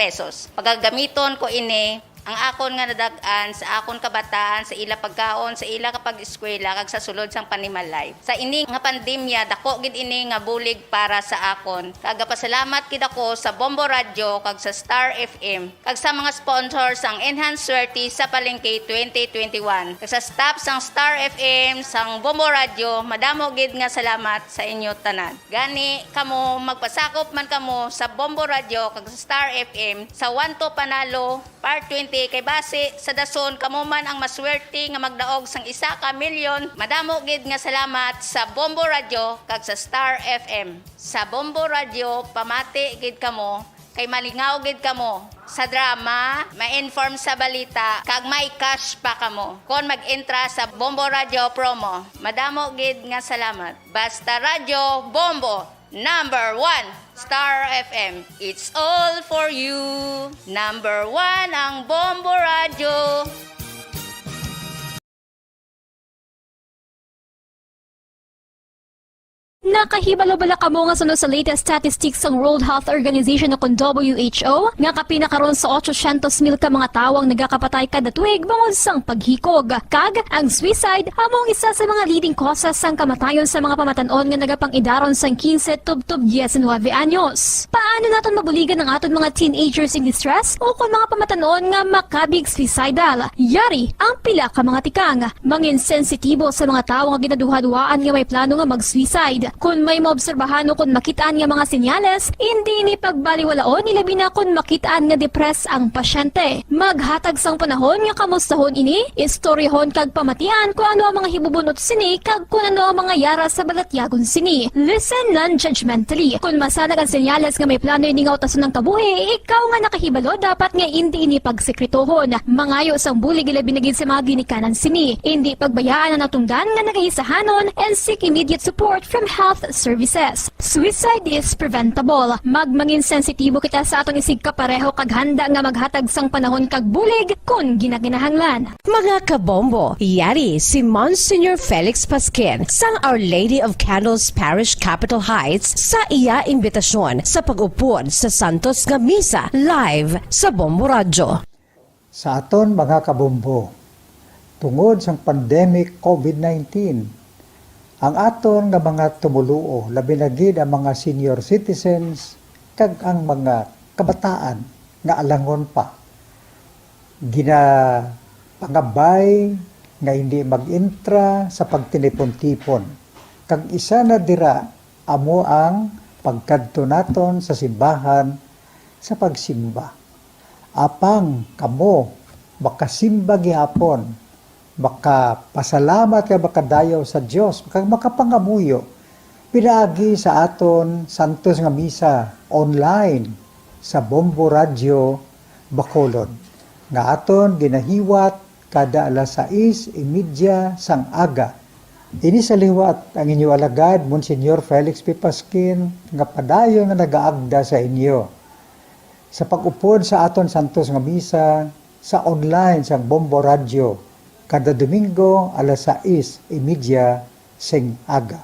pesos. Pagagamiton ko ini ang akon nga nadagan sa akon kabataan, sa ila pagkaon, sa ila kapag eskwela, kag sa sulod sang panimalay. Sa ini nga pandemya, dako gid ini nga bulig para sa akon. Kagapasalamat gid ako sa Bombo Radio, kag sa Star FM, kag sa mga sponsors sang Enhanced Swerte sa Palengke 2021. Kag sa staff sang Star FM, sang Bombo Radio, madamo gid nga salamat sa inyo tanan. Gani kamo magpasakop man kamo sa Bombo Radio, kag sa Star FM, sa 1 to Panalo, Part 20, kay base sa dason kamo man ang maswerte nga magdaog sang 1 ka milyon. Madamo gid nga salamat sa Bombo Radio kag sa Star FM. Sa Bombo Radio pamati gid kamo kay malingaw gid kamo sa drama, ma-inform sa balita kag may cash pa kamo kon mag-entra sa Bombo Radio promo. Madamo gid nga salamat. Basta Radio Bombo Number 1, Star FM. It's all for you. Number 1 ang Bombo Radio. Nakahibalo-bala kamo nga sunod sa latest statistics ng World Health Organization o WHO nga kapinakaron sa 800,000 ka mga tawang nagakapatay kada tuig bangod sang paghikog. Kag ang suicide among isa sa mga leading causes sang kamatayon sa mga pamatanon nga nagapangidaron sang 15 tub 19 anyos. Paano naton mabuligan ang aton mga teenagers in distress o kung mga pamatanon nga makabig suicidal? Yari ang pila ka mga tikang mangin sensitibo sa mga tawo nga ginaduha-duhaan nga may plano nga mag-suicide. Kung may maobserbahan o kung makitaan nga mga senyales, hindi ni pagbaliwalaon nilabi na kung makitaan nga depress ang pasyente. Maghatag sang panahon nga kamustahon ini, istoryahon kag pamatian kung ano ang mga hibubunot sini kag kung ano ang mga yara sa balatyagon sini. Listen non-judgmentally. Kung masanag ang senyales nga may plano ini nga utason ng kabuhi, ikaw nga nakahibalo dapat nga hindi ini pagsekretohon. Mangayo sang bulig ilabi na gid sa mga ginikanan sini. Hindi pagbayaan ang natungdan nga nagahisahanon and seek immediate support from health services. Suicide is preventable. Magmangin sensitibo kita sa atong isig kapareho kag handa nga maghatag sang panahon kag bulig kung ginaginahanglan. Mga kabombo, yari si Monsignor Felix Pasquin sang Our Lady of Candles Parish Capitol Heights sa iya imbitasyon sa pag-upod sa Santos nga Misa live sa Bombo Radio. Sa aton mga kabombo, tungod sang pandemic COVID-19, ang aton nga mga tumuluo, labi na gid ang mga senior citizens kag ang mga kabataan nga alangon pa. Pangabay nga hindi mag-intra sa pagtinipon-tipon. Kag isa na dira amo ang pagkadto naton sa simbahan sa pagsimba. Apang kamo makasimba gihapon, makapasalamat ka makadayaw sa Dios, makapangamuyo pinaagi sa aton Santos nga Misa online sa Bombo Radio Bacolod nga aton ginahiwat kada alas 6:30 sang aga. Ini sa liwat ang inyo alagad Monsignor Felix P. Pasquin nga padayon nga nagaagda sa inyo sa pag-upod sa aton Santos nga Misa sa online sang Bombo Radio kada Domingo alas 6:30 sing aga.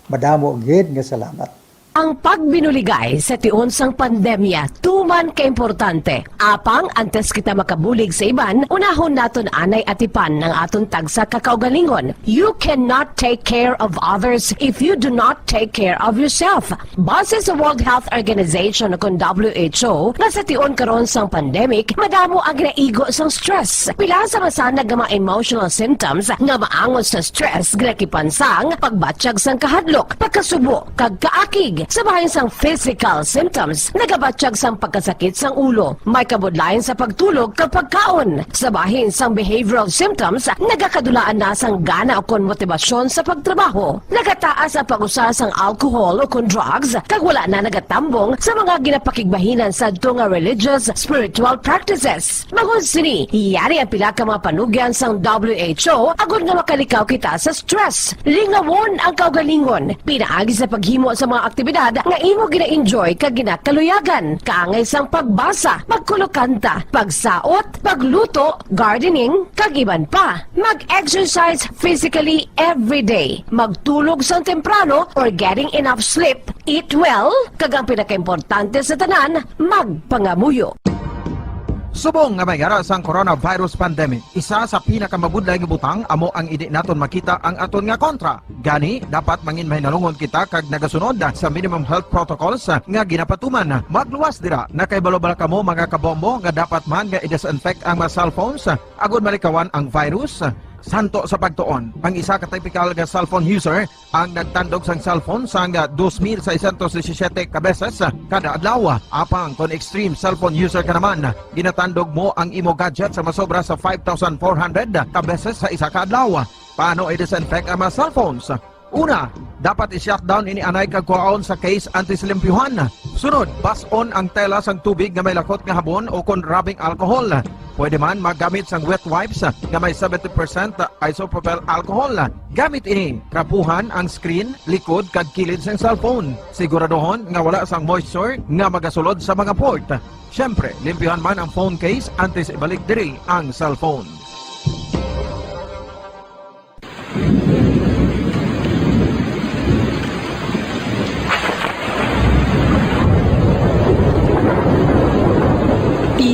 Madamo gid nga salamat. Ang pagbinuligay sa tiun sang pandemya, tuman ka-importante. Apang antes kita makabulig sa iban, unahon naton anay atipan ng aton tagsa kakaugalingon. You cannot take care of others if you do not take care of yourself. Base sa World Health Organization kung WHO, na sa tiun karon sang pandemic, madamo ang naigo sang stress. Pila sa masanag nga mga emotional symptoms nga maangon sa stress, ginakipansang pagbatsyag sang kahadlok, pagkasubo, kag kaakig, sa bahin sang physical symptoms, nagabatsyag sang pagkasakit sang ulo, may kabudlayan sa pagtulog kapag kaon. Sa bahin sang behavioral symptoms, nagakadulaan na sang gana o kon motibasyon sa pagtrabaho. Nagataas ang pag-usa sang alcohol o kon drugs, kag wala na nagatambong sa mga ginapakigbahinan sa nga religious, spiritual practices. Magun sini, iyari ang pila ka mga panugyan sang WHO agud nga makalikaw kita sa stress. Lingawon ang kaugalingon, pinaagi sa paghimo sa mga aktibidad nga imo gina-enjoy kag ginakaluyagan, kaangay sang pagbasa, pagkulokanta, pagsaot, pagluto, gardening, kag iban pa. Mag-exercise physically every day, magtulog sang temprano or getting enough sleep, eat well, kag ang pinakaimportante sa tanan, magpangamuyo. Subong nga may garas ang coronavirus pandemic, isa sa pinakamabudlay nga butang amo ang idi naton makita ang aton nga kontra. Gani, dapat mangin mahinalungon kita kag nagasunod sa minimum health protocols nga ginapatuman. Magluwas dira na kay balobala kamo mga kabombo nga dapat man nga i-disinfect ang mga cellphones agud malikawan ang virus. Santo sa pagtuon, ang isa ka typical nga cellphone user ang nagtandog sang cellphone sang 2,617 ka beses kada adlaw. Apang kon extreme cellphone user ka naman, ginatandog mo ang imo gadget sa masobra sa 5,400 ka beses sa isa ka adlaw. Paano i-disinfect ang mga cellphones? Una, dapat i-shutdown ini anay kag kuhaon sa case anti-slimpyuhan. Sunod, bas-on ang tela sang tubig nga may lakot nga habon o kon rubbing alcohol. Pwede man maggamit sang wet wipes nga may 70% isopropyl alcohol. Gamit ini, krapuhan ang screen, likod kag kilid sang cellphone. Siguraduhon nga wala sang moisture nga magasulod sa mga port. Syempre, limpyuhan man ang phone case antes ibalik diri ang cellphone.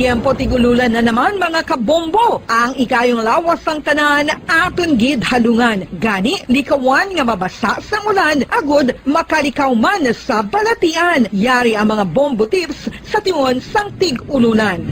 Tiempo tigululan na naman mga kabombo. Ang ikayong lawas ng tanan aton gid halungan. Gani likawan nga mabasa sa ulan agud makalikaw man sa balatian. Yari ang mga bombo tips sa tiyon sang tig-ulunan.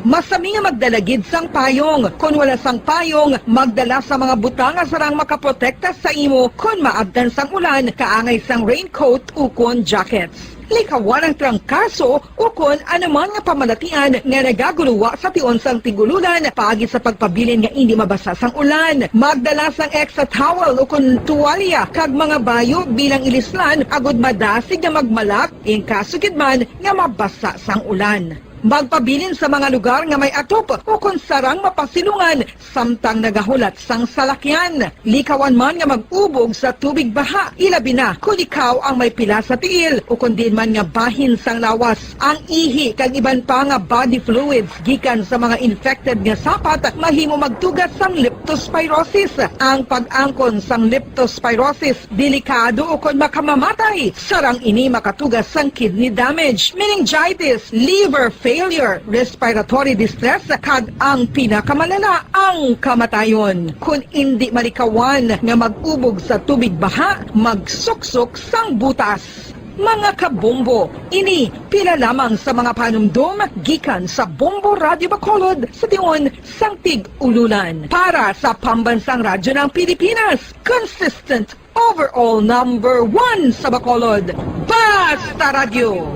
Masami nga magdalagid sang payong. Kung wala sang payong, magdala sa mga butang nga sarang makaprotekta sa imo kung maabdan sang ulan, kaangay sang raincoat o kon jackets. Likawan ang trangkaso o kon anuman nga pamalatian nga nagaguluwa sa tion sang tigululan paagi sa pagpabilin nga hindi mabasa sang ulan. Magdala sang extra towel o kon tuwalya kag mga bayo bilang ilislan agud madasig nga magmalak in kaso gid man nga mabasa sang ulan. Magpabilin sa mga lugar nga may atop o kung sarang mapasilungan samtang nagahulat sang salakyan. Likawan man nga mag-ubog sa tubig baha, ilabi na kung ikaw ang may pila sa tiil o kung din man nga bahin sang lawas. Ang ihi kag iban pa nga body fluids gikan sa mga infected nga sapat mahimo magtugas sang leptospirosis. Ang pag-angkon sang leptospirosis delikado o kung makamamatay. Sarang ini makatugas sang kidney damage, meningitis, liver failure, respiratory distress, kag ang pinakamalala, ang kamatayon. Kung hindi malikawan nga mag-ubog sa tubig baha, magsuksok sang butas. Mga kabombo, ini pila lamang sa mga panumdum gikan sa Bombo Radio Bacolod sa tion sang tig-ululan. Para sa Pambansang Radyo ng Pilipinas, consistent overall number 1 sa Bacolod, Basta Radio,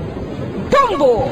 Bombo!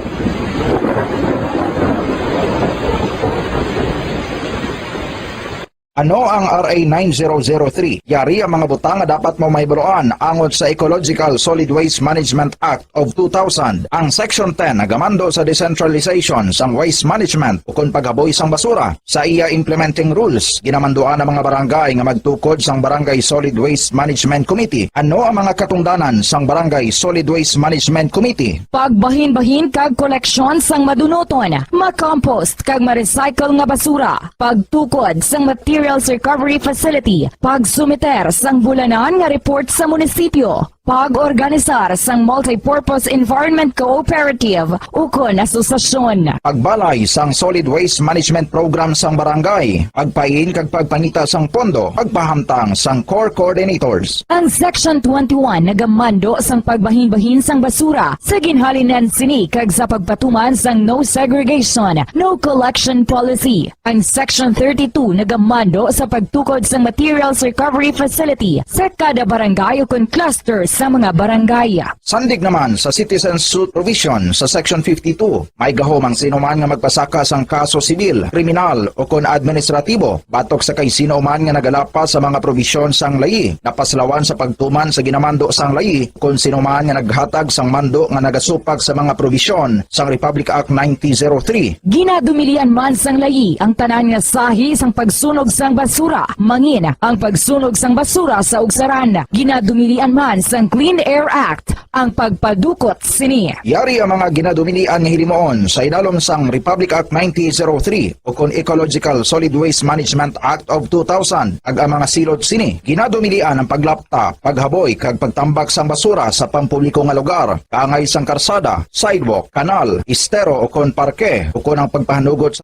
Ano ang RA 9003? Yari ang mga butang nga dapat mo mahibuloan angon sa Ecological Solid Waste Management Act of 2000. Ang Section 10 nagamando sa decentralization sang waste management o kung paghaboy sang basura. Sa iya implementing rules, ginamanduan ang mga barangay nga magtukod sang Barangay Solid Waste Management Committee. Ano ang mga katungdanan sang Barangay Solid Waste Management Committee? Pagbahin-bahin kag koleksyon sang madunoton, ma-compost kag ma-recycle nga basura, pagtukod sang materials recovery facility, pagsumiter sang bulanan nga report sa munisipyo, Pag-organisar sang Multipurpose Environment Cooperative ukon asosasyon. Pagbalay sang Solid Waste Management Program sang barangay, pagpain kag pagpangita sang pondo, pagpahamtang sang core coordinators. Ang Section 21 nagamando sang pagbahin-bahin sang basura sa ginhalinan sini kag sa pagpatuman sang no segregation, no collection policy. Ang Section 32 nagamando sa pagtukod sang materials recovery facility sa kada barangay ukon cluster sa mga barangay. Sandig naman sa Citizen Suit Provision sa Section 52, may gahom ang sinuman nga magpasaka sang kaso sibil, kriminal o kon administratibo, batok sa kay sinuman nga nagalapas sa mga provisyon sang layi, napaslawan sa pagtuman sa ginamando sang layi, kon sinuman nga naghatag sang mando nga nagasupag sa mga provisyon sang Republic Act 9003. Ginadumilian man sang layi ang tanan nga sahi sang pagsunog sang basura, mangin ang pagsunog sang basura sa ugsaran. Ginadumilian man sang Clean Air Act ang pagpadukot sini. Yari ang mga ginadumilian nga hilimoon sa idalom sang Republic Act 9003 o kon Ecological Solid Waste Management Act of 2000 ag ang mga silot sini. Ginadumilian ang paglapta, paghaboy kag pagtambak sang basura sa pampubliko nga lugar, kaangay sang karsada, sidewalk, kanal, estero o kon parke o kon ang pagpahanugot sa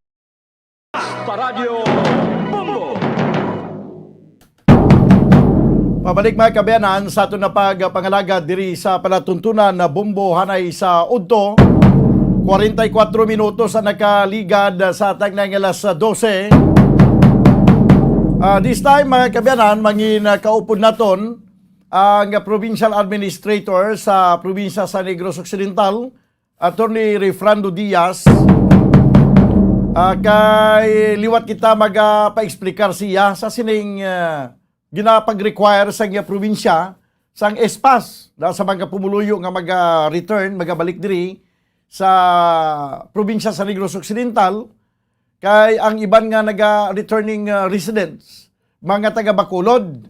Paradyo Bombo! Pabalik mga kabayanan sa ato na pagpangalaga diri sa palatuntunan na Bombo hanay sa Udto. 44 minutos sa nakaligad sa atang ng alas 12. This time mga kabayanan, mangin kaupod naton ang Provincial Administrator sa probinsya sa Negros Occidental, Attorney Refrando Diaz. Kay liwat kita magpa-explicar siya sa sining ginapag-require sa nga probinsya sang espas dahil sa mga pumuluyo nga mag-return, magabalik diri sa probinsya sa Negros Occidental kay ang iban nga naga-returning residents, mga taga Bacolod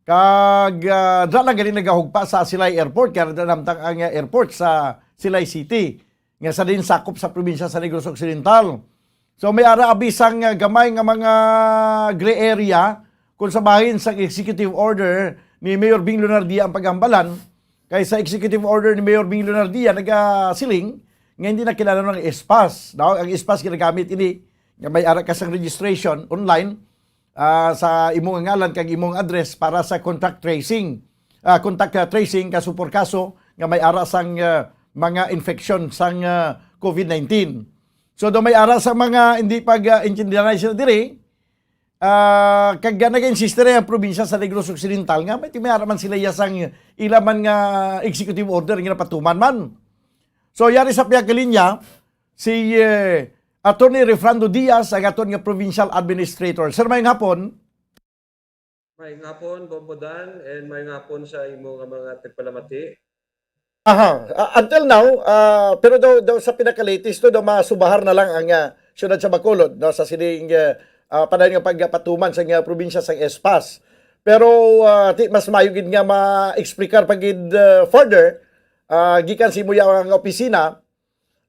kag dala gali nagahugpa sa Silay Airport kaya namtang ang airport sa Silay City nga sa din sakop sa probinsya sa Negros Occidental. So may ara abisang gamay nga mga gray area kung sabahin sa executive order ni Mayor Bing Lunardia ang paghambalan, kay sa executive order ni Mayor Bing Lunardia nagasiling nga hindi na kilala ng espas. Ang espas ginagamit ini nga may ara kasang registration online sa imong ngalan kag imong address para sa contact tracing. Contact tracing kaso por kaso nga may ara sang mga infection sang COVID-19. So do may ara sa mga hindi pag-intindihan sila diri, kag nag-insiste ang probinsya sa Negros Occidental nga may timaraman sila yasang ilaman nga executive order nga napatuman man. So yari sa piyak linya si Attorney Refrando Diaz ang aton nga Provincial Administrator. Sir, may hapon. May hapon, Bombodan, and may hapon sa imo nga mga tagpalamati. Until now, pero daw sa pinaka-latest daw masubahar na lang ang siyudad sa Bacolod sa sining panayon nga pagpatuman sa nga probinsya sa espas. Pero mas mayugid nga ma-explicar pagid further gikan si muya ang opisina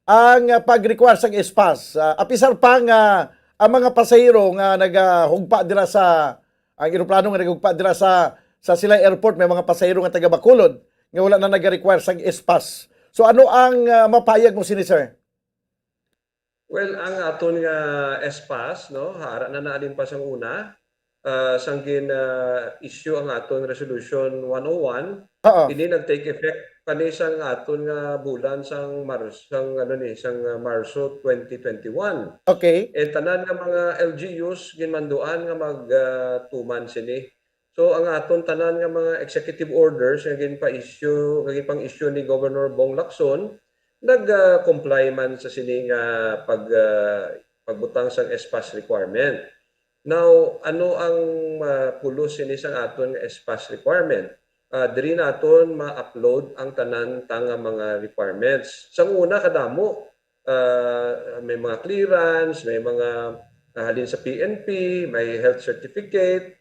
ang pag-require sa espas. Apisar pa nga ang mga pasahero nga nagahugpa dira sa ang eroplano nga nagahugpa dira sa Silay Airport, may mga pasahero nga taga Bacolod nga wala na nag-require sa espas. So ano ang mapayag mo sini, sir? Well, ang aton nga espas, no, hara na naalin pa sang una, sanggin issue ang aton resolution 101. Ini nag-take effect kani sang aton nga bulan sang Marso 2021. Okay. E tanan nga mga LGUs ginmanduan nga magtuman sini. So ang aton tanan nga mga executive orders nga pang issue ni Governor Bong Lacson, nag-comply man sa sining pagbutang sang espas requirement. Now, ano ang pulos sini sang aton nga espas requirement? Diri naton ma-upload ang tanan tanga mga requirements. Sang una kadamo, may mga clearance, may mga halin sa PNP, may health certificate,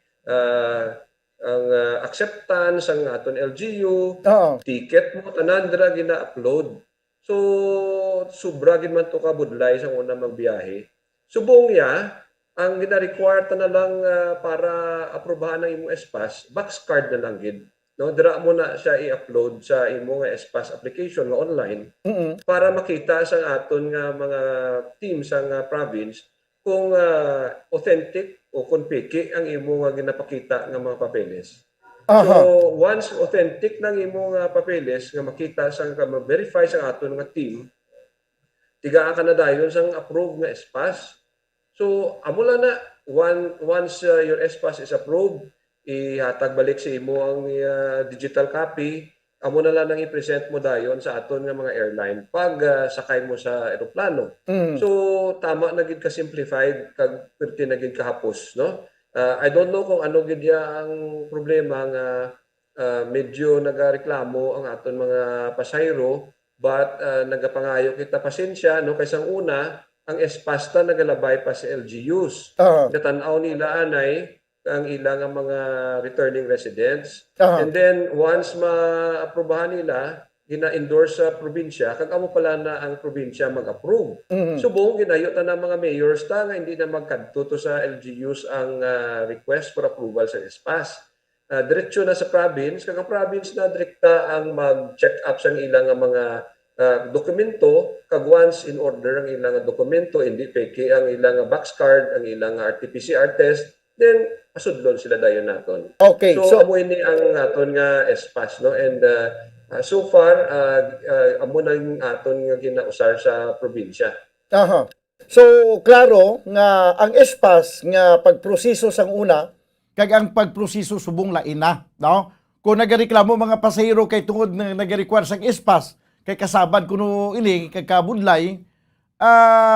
ang acceptance ang aton LGU, ticket mo tanan dira gina-upload. So, sobra gid man to ka budlay sa una magbiyahe. Subong ya, ang gina-require ta na lang para aprobahan ng imong espas, box card na lang gid. no, dira mo na siya i-upload sa imo nga SPAS application nga online para makita sang aton nga mga team sa nga province kung authentic o kung piki ang imo nga ginapakita nga mga papeles. So once authentic nang imo nga papeles nga makita sang ma-verify sang aton nga team, tigaan ka na dayon sang approved nga SPAS. So amo lang na once your SPAS is approved, ihatag balik sa imo ang digital copy, amo na lang nang i-present mo dayon sa aton nga mga airline pag sakay mo sa eroplano. So tama na gid ka simplified kag perti na gid kahapos, no? I don't know kung ano gid ang problema nga medyo nagareklamo ang aton mga pasahero, but nagapangayo kita pasensya, no, kaysa una ang SPAS ta nagalabay pa sa LGUs. Natanaw nila anay ang ilang mga returning residents. And then once ma-aprobahan nila, gina-endorse sa probinsya, kag amo pala na ang probinsya mag-approve. Subong ginayo ta ng mga mayors ta nga hindi na magkadto to sa LGUs ang request for approval sa SPAS. Diretso na sa province, kag ang province na direkta ang mag-check up sa ilang mga dokumento, kag once in order ang ilang dokumento, hindi peke ang ilang box card, ang ilang RT-PCR test, then pasudlon sila dayon naton. Okay, so amo ini ang aton nga SPAS, no, and so far amo na yung aton nga ginausar sa probinsya. So klaro nga ang SPAS nga pagproseso sang una kag ang pagproseso subong lain na, no? Kung nagareklamo mga pasahero kay tungod na nagarequire sang SPAS kay kasabad kuno ini kay kabudlay,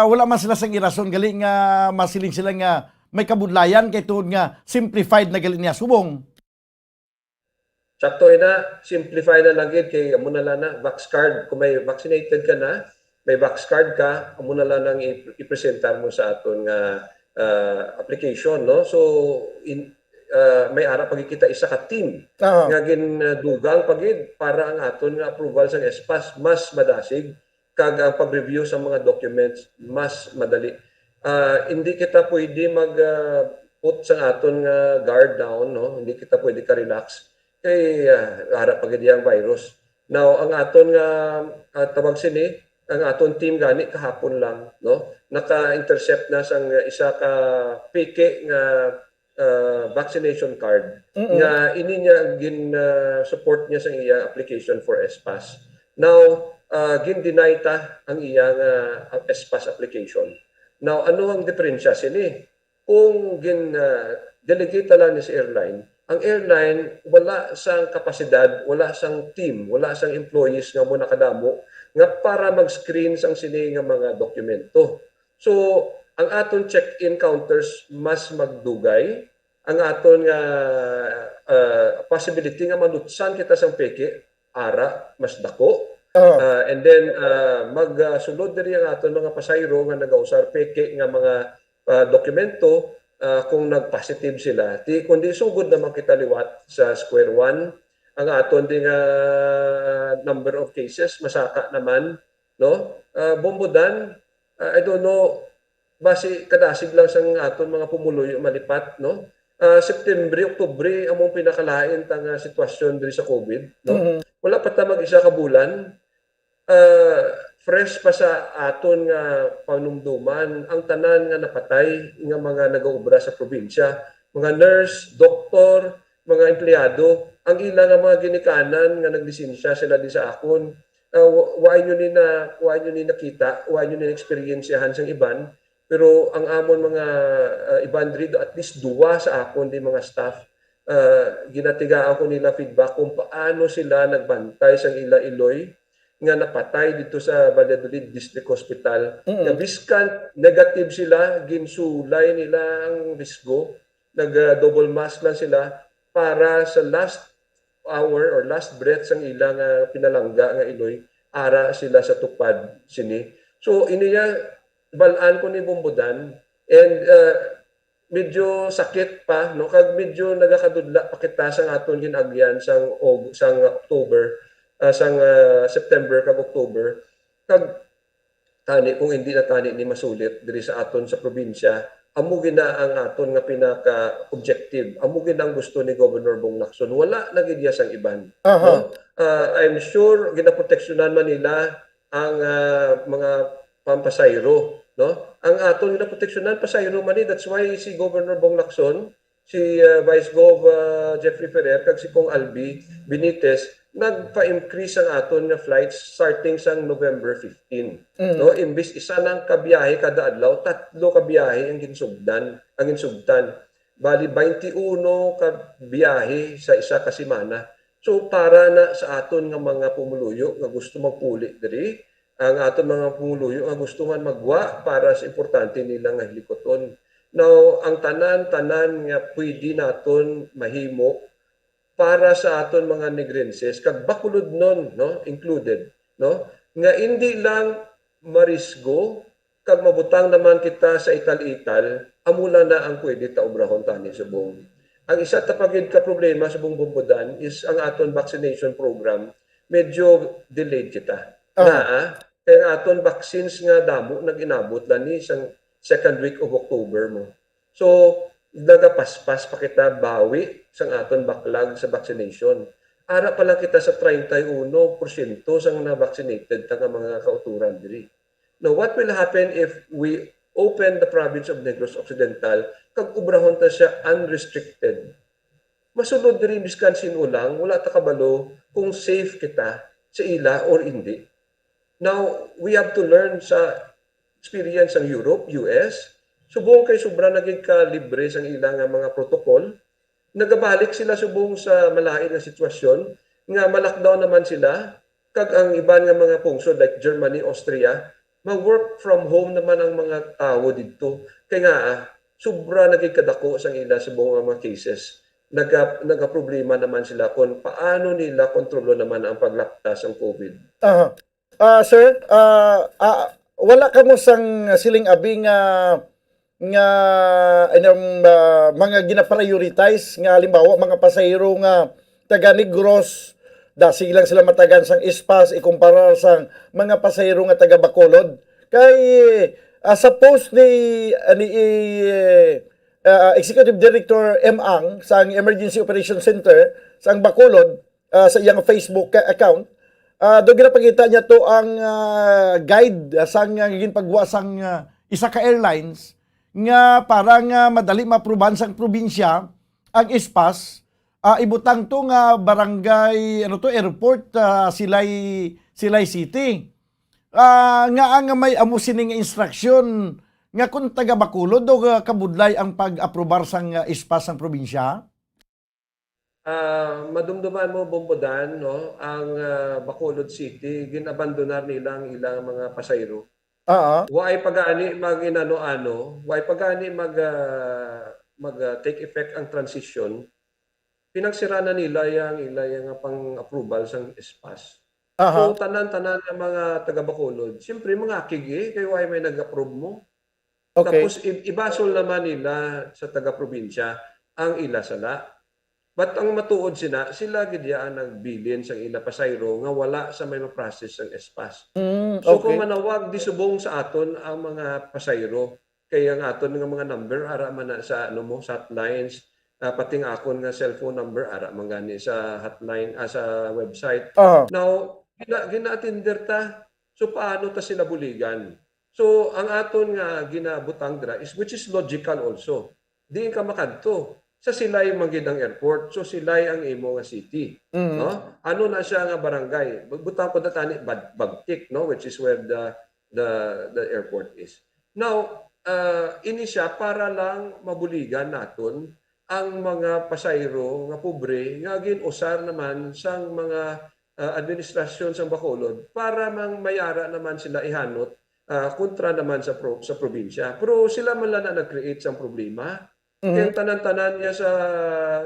wala man sila sang irason gali nga masiling sila nga may kabudlayan kay tungod nga simplified na gali niya subong. Sakto ina, simplify na lang gid kay amo na lang na box card. Kung may vaccinated ka na, may box card ka, amo na lang nang i-presentar mo sa aton nga application, no? So may ara pagkikita isa ka team nga gindugang pagid para ang aton nga approval sa SPAS mas madasig kag ang pag-review sa mga documents mas madali. Hindi kita pwede mag put sa aton nga guard down, no? Hindi kita pwede ka relax kay ara pagid yang virus. Now ang aton nga tawag sini, ang aton team gani kahapon lang, no? Naka-intercept na sang isa ka peke nga vaccination card nga ini niya support niya sa iya application for SPAS. Now gin-deny ta ang iyang SPAS application. Now ano ang diferensya sini? Kung delegate lang ni sa airline, ang airline wala sang kapasidad, wala sang team, wala sang employees nga mo nakadamo nga para mag-screen sang sini nga mga dokumento. So ang aton check-in counters mas magdugay, ang aton nga possibility nga manutsan kita sang peke ara mas dako. And then magsulod diri ang aton mga pasayro nga nagausar peke nga mga dokumento kung nag-positive sila. Kundi sugod naman kita liwat sa square one. Ang aton ding number of cases masaka naman, no? Bombodan, I don't know, base kadasig lang sang aton mga pumuloy malipat, no? September, Oktubre among pinakalain tang sitwasyon diri sa COVID, no? Wala pa ta mag-isa ka bulan. Fresh pa sa aton nga panumduman ang tanan nga napatay nga mga nagaobra sa probinsya, mga nurse, doktor, mga empleyado, ang ilang nga mga ginikanan nga naglisensya sila di sa akon. Why nyo ni nakita, why nyo ni experiencehan sang iban, pero ang amon mga iban dito, at least duwa sa akon di mga staff, ginatiga ako nila feedback kung paano sila nagbantay sang Iloy nga napatay dito sa Valladolid District Hospital. Nga biskan negative sila, ginsulay nila ang risgo, nag-double mask lang sila para sa last hour or last breath sang ilang pinalangga nga Iloy, ara sila sa tupad sini. So iniya balaan ko ni Bombodan, and medyo sakit pa, no, kag medyo nagakadudla pa kita sang aton ginagyan sang October, sang September kag October, kag tani kung hindi na tani ni masulit diri sa aton sa probinsya, amo gina ang aton nga pinaka-objective, amo gina ang gusto ni Governor Bong Lacson, wala na gid iya sang iban. No? I'm sure ginaproteksyonan man nila ang mga pampasayro, no? Ang aton ginaproteksyonan pasayro man ni, that's why si Governor Bong Lacson, si Vice Gov Jeffrey Ferrer kag si Kong Albi Benitez nagpa-increase ang aton nga flights starting sang November 15. No, imbis isa nang kabiyahe kada adlaw, 3 kabiyahe ang ginsugdan. Bali 21 ka biyahe sa isa ka semana. So para na sa aton nga mga pumuluyo nga gusto magpuli diri, ang aton mga pumuluyo nga gusto man magwa para sa importante nila nga hilikoton. Now, ang tanan-tanan nga pwede naton mahimo para sa aton mga negrenses kag bakulod nun, no, included, no, nga hindi lang marisgo kag mabutang naman kita sa ital-ital, amula na ang pwede ta obrahon tani subong. Ang isa ta pagid ka problema sa buong Bombodan is ang aton vaccination program medyo delayed kita. Kaya ang aton vaccines nga damo nag-inabot lani sang second week of October mo. So, nagapaspas pa kita bawi sang aton backlog sa vaccination. Ara pa lang kita sa 31% sang na-vaccinated ta nga mga kauturan diri. Now, what will happen if we open the province of Negros Occidental kag ubrahon ta siya unrestricted? Masulod diri biskan sinulang, wala ta kabalo kung safe kita sa ila or hindi. Now, we have to learn sa experience ng Europe, US, subong kay sobra naging kalibre sang ilang mga protocol, nagabalik sila subong sa malain nga sitwasyon, nga ma-lockdown naman sila, kag ang iban nga mga pungsod like Germany, Austria, mag-work from home naman ang mga tao dito. Kaya nga, sobra naging kadako sang ila subong mga cases. Nagaproblema naman sila kung paano nila kontrolo naman ang paglaktas ng COVID. Sir, wala ka mo sang siling abi nga mga gina-prioritize nga halimbawa mga pasahero nga taga Negros silang sila matagan sang Espas ikumpara sang mga pasahero nga taga Bacolod kay sa post ni Executive Director M. Ang sa Emergency Operations Center sa Bacolod sa iyang Facebook account do ginapakita niya to ang guide sang ginpagwa sang isa ka airlines nga parang madali mapruban sang probinsya ang Espas ibutang to nga barangay airport Silay City nga ang may amusining instruction nga kung taga Bacolod o kabudlay ang pag-aprobar sang Espas sang probinsya. Madumduman mo Bombodan, no, ang Bacolod City ginabandonar nila ang ilang mga pasayro. Why pagani mag-inano-ano, why pagani mag take effect ang transition, pinagsira na nila yung pang-approval sang Espas. So tanan-tanan ng mga taga Bacolod, siyempre mga akig kay why may nag-approve mo. Okay. Tapos ibasol naman nila sa taga-probinsya ang ila sala. But ang matuod sila gidyaan nagbilin sa ila pasayro nga wala sa may ma-process ang Espas. So kung manawag di subong sa aton ang mga pasayro, kay ang aton nga mga number ara man sa sa hotlines, pati nga akon nga cellphone number ara man gani sa hotline sa website. Now gina-attender ta. So paano ta sila buligan? So ang aton nga ginabutang dira which is logical also. Di ka makadto sa Silay magid ang airport. So Silay ang imo nga city, no? Ano na siya nga barangay? Butang ko tani Bagtik, no, which is where the airport is. Now, ini siya para lang mabuligan naton ang mga pasayro nga pobre nga gin-usar naman sang mga administrasyon sang Bacolod para mang mayara naman sila ihanot kontra naman sa probinsya. Pero sila man lang na nag-create sang problema. Kaya tanan-tanan niya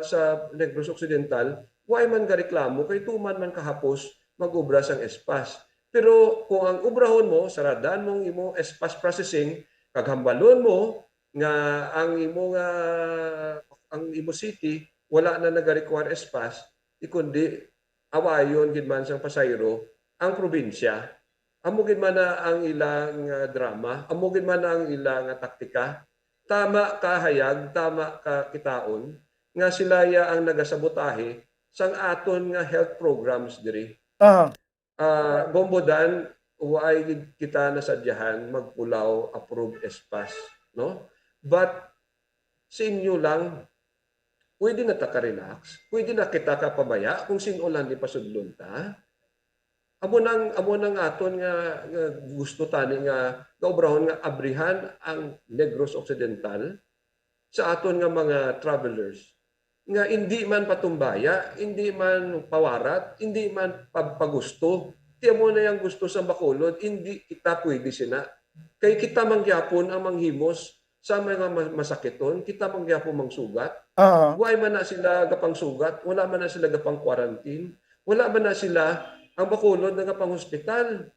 sa Negros Occidental, why man gareklamo kay tuman man kahapos mag-ubra sang Espas. Pero kung ang ubrahon mo, saradan mong imo Espas processing, kaghambalon mo nga ang imo city wala na nag-require Espas, kundi awayon gid man sang pasayro ang probinsya. Amo gid man na ang ilang drama, amo gid man na ang ilang taktika. tama kahayag, tama ka kitaon, nga sila ya ang nagasabotahe sang aton nga health programs diri. Bombodan, uwaay kita nasadyahan magpulaw approve espas, no? But sa inyo lang, pwede na ta ka-relax, pwede na kita kapabaya kung sino lang di pasudlon ta. Amo nang aton nga gusto tani nga obrahon nga abrihan ang Negros Occidental sa aton nga mga travelers nga hindi man patumbaya, hindi man pawarat, hindi man pagusto. Tiya mo na yung gusto sa Bacolod, hindi kita pwede sina. Kay kita mangyapon ang manghimos sa mga masakiton, kita mangyapon mangsugat. Why man na sila gapang sugat, wala man na sila gapang quarantine, wala man na sila ang Bacolod nga pang hospital.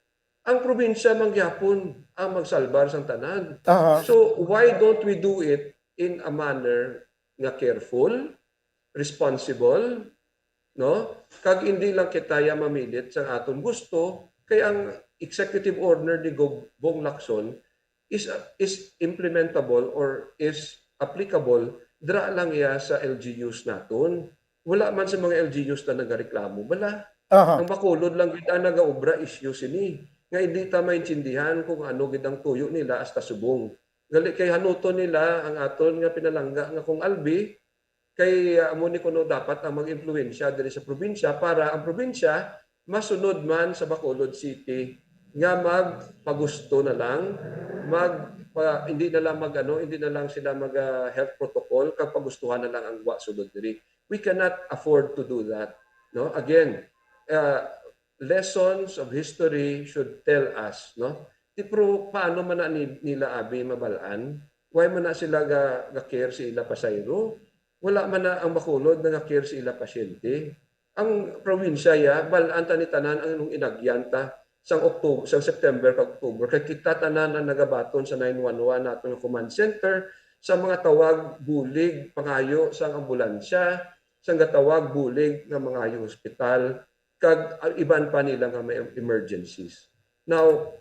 Ang probinsya mangyapon ang magsalbar sang tanan. So why don't we do it in a manner nga careful, responsible, no? Kag hindi lang kitaya mamilit sa aton gusto, kay ang executive order ni Bong Lacson is implementable or is applicable dra lang iya sa LGUs naton. Wala man sa mga LGUs na nagareklamo bala. Ang Bacolod lang kita nagaobra issue sini. Nga hindi ta maintindihan kung ano gid ang tuyo nila hasta subong. Gali kay hanuton nila ang aton nga pinalangga nga kung albi kay amo ni kuno dapat ang mag-impluwensya diri sa probinsya para ang probinsya masunod man sa Bacolod City nga magpagusto na lang, hindi na lang sila mag health protocol kag pagustuhan na lang ang wa sunod diri. We cannot afford to do that, no? Again, lessons of history should tell us, no? Pero paano man na nila abi mabalaan? Why man na sila ga-care si ila pasayro? Wala man na ang Bacolod nga care si ila pasyente. Ang probinsya ya balaan ta ni tanan ang inagyanta sang September kag October kay kita tanan ang nagabaton sa 911 naton nga command center sa mga tawag bulig pangayo sang ambulansya, sang gatawag bulig nga mga hospital kag iban pa nila nga may emergencies. Now,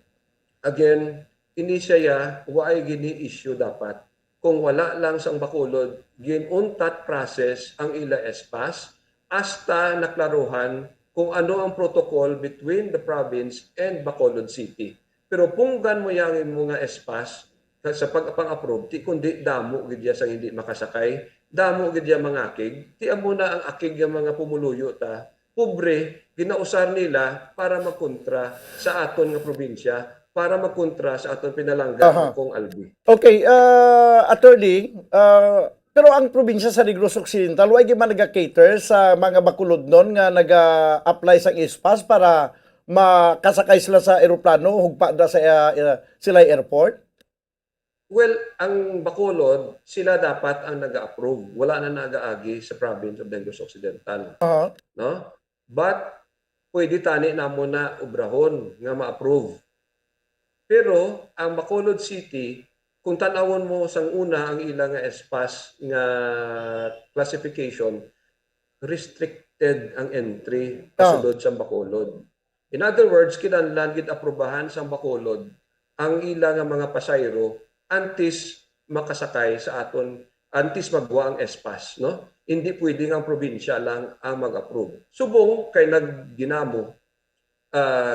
again, ini siya waay gini issue dapat. Kung wala lang sang Bacolod, ginuntat process ang ila espas hasta naklaruhan kung ano ang protocol between the province and Bacolod City. Pero punggan mo yang mga espas sa pang-approve, ti kundi damo gidya sang hindi makasakay, damo gidya mga akig, ti amo na ang akig ng mga pumuluyo ta. Pobre, ginausar nila para magkontra sa aton nga probinsya, para magkontra sa aton pinalangga kung albi. Okay, attorney, pero ang probinsya sa Negros Occidental, why man nag-cater sa mga Bacolod nun nga nag-apply sa espas para makasakay sila sa eroplano, hugpa na sa sila airport? Well, ang Bacolod, sila dapat ang nag-approve. Wala na nag-aagi sa province of Negros Occidental. No? But, pwede tani na mo na ubrahon nga ma-approve. Pero, ang Bacolod City, kung tanawon mo sang una ang ilang espas nga classification, restricted ang entry kasulod sa Bacolod. In other words, kinahanglan gid aprobahan sa Bacolod ang ilang mga pasayro antes makasakay sa aton, antes magwa ang espas, no? Hindi pwedeng ang probinsya lang ang mag-approve. Subong kay nagginamo,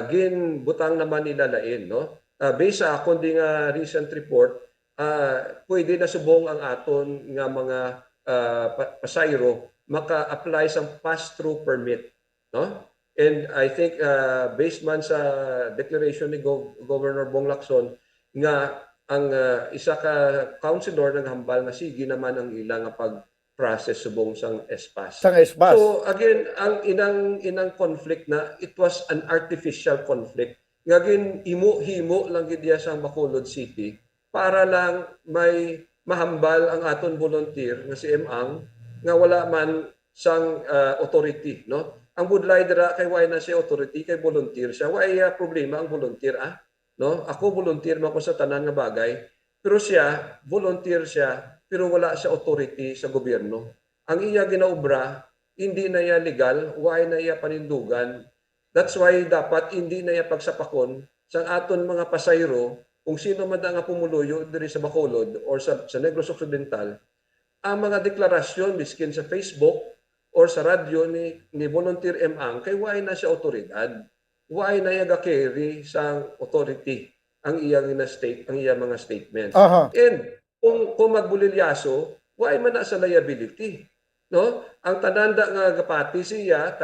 ginbutang naman nila lain, no? Based sa akong nga recent report, pwede na subong ang aton nga mga pasayro maka-apply sa pass-through permit, no? And I think based man sa declaration ni Governor Bong Lacson nga ang isa ka councilor naghambal nga sige naman ang ilang pag-process subong sang espas. Sang espas. So again, ang inang conflict na it was an artificial conflict. Ngagin himo lang gid diya sang Bacolod City para lang may mahambal ang aton volunteer nga si Emang nga wala man sang authority, no? Ang budlay dira kay why na siya authority kay volunteer siya. Why problema ang volunteer no? Ako volunteer man ko sa tanan nga bagay, pero siya volunteer siya pero wala siya authority sa gobyerno. Ang iya ginaobra hindi na iya legal, why na iya panindugan. That's why dapat hindi na iya pagsapakon sa aton mga pasayro kung sino man nga pumuluyo diri sa Bacolod or sa Negros Occidental, ang mga deklarasyon miskin sa Facebook or sa radyo ni Volunteer M.Ang kay why na siya otoridad. Why na yaga carry sa authority ang iyang mga statement. And kung magbulilyaso, why man na sa liability. No? Ang tananda nga gapati siya,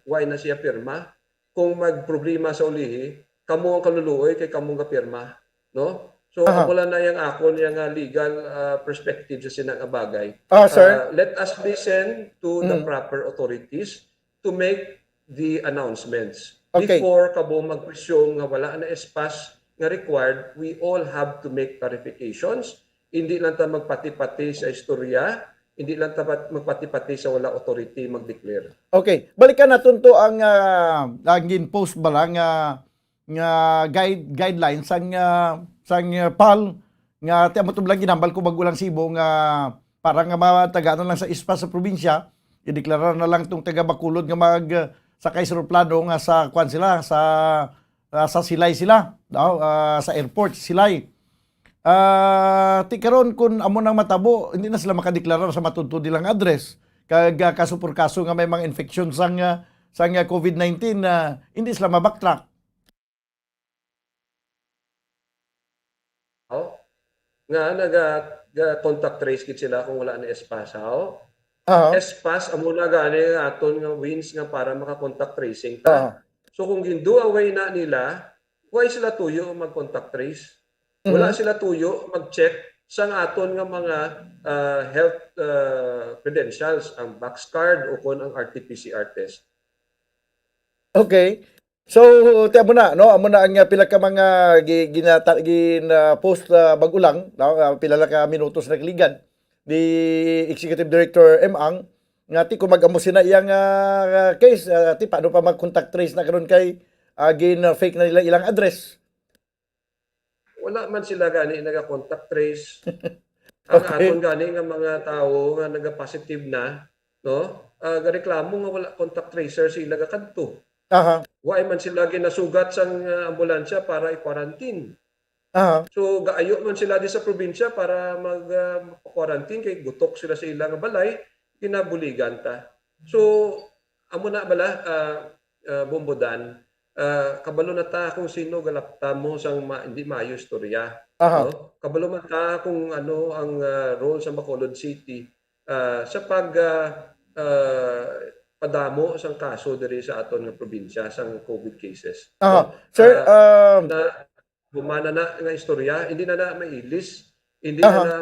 why na siya pirma. Kung magproblema sa ulihi, kamo ang kaluluoy kay kamo nga pirma. No? So wala na yang ako yang legal perspective sa sinang bagay. Sir? Let us listen to the proper authorities to make the announcements. Okay. Before kabo mag-presume nga wala na espas nga required, we all have to make clarifications. Hindi lang ta magpati-pati sa istorya, hindi lang ta magpati-pati sa wala authority mag-declare. Okay, balikan natin to ang gin-post ba lang nga guidelines sang PAL nga tiamot lang ginambal ko bagulang Cebu nga para nga matagano lang sa ispas sa probinsya, ideklara na lang tong taga Bacolod nga mag sakay sa aeroplano nga sa kwan sila sa Silay sila daw sa airport Silay. Ti karon kun amo nang matabo hindi na sila makadeklara sa matuntun nilang address kag kaso por kaso nga may mga infection sang COVID-19 hindi sila mabacktrack. Nga naga-contact trace kit sila kung wala na espasaw. Espas amo na gani aton nga wins nga para maka-contact tracing ta. So kung gindu away na nila, why sila tuyo mag-contact trace? Wala sila tuyo mag-check sa aton nga mga health credentials, ang Vax card o kon ang RT-PCR test. Okay. So, tiyan mo na, no? Amo na ang pila ka mga post bagulang, no? Pila ka minutos na kiligan di Executive Director M.Ang nga ti kung mag-amo sina iyang case, ti paano pa mag-contact trace na karon kay fake na nila ilang address. Wala man sila gani naga-contact trace. Ang aton gani nga mga tao nga naga-positive na, no? Gareklamo nga wala contact tracer sila kadto. Why man sila ginasugat sang ambulansya para i-quarantine. So gaayo man sila di sa probinsya para mag-quarantine kay gutok sila sa ilang balay, kinabuligan ta. So amo na bala Bombodan, kabalo na ta kung sino galapta mo sang hindi maayo istorya. No? Kabalo man ta kung ano ang role sa Bacolod City sa pag padamo sang kaso diri sa aton nga probinsya sang COVID cases. Sir, na humana na nga istorya, hindi na mailis, hindi na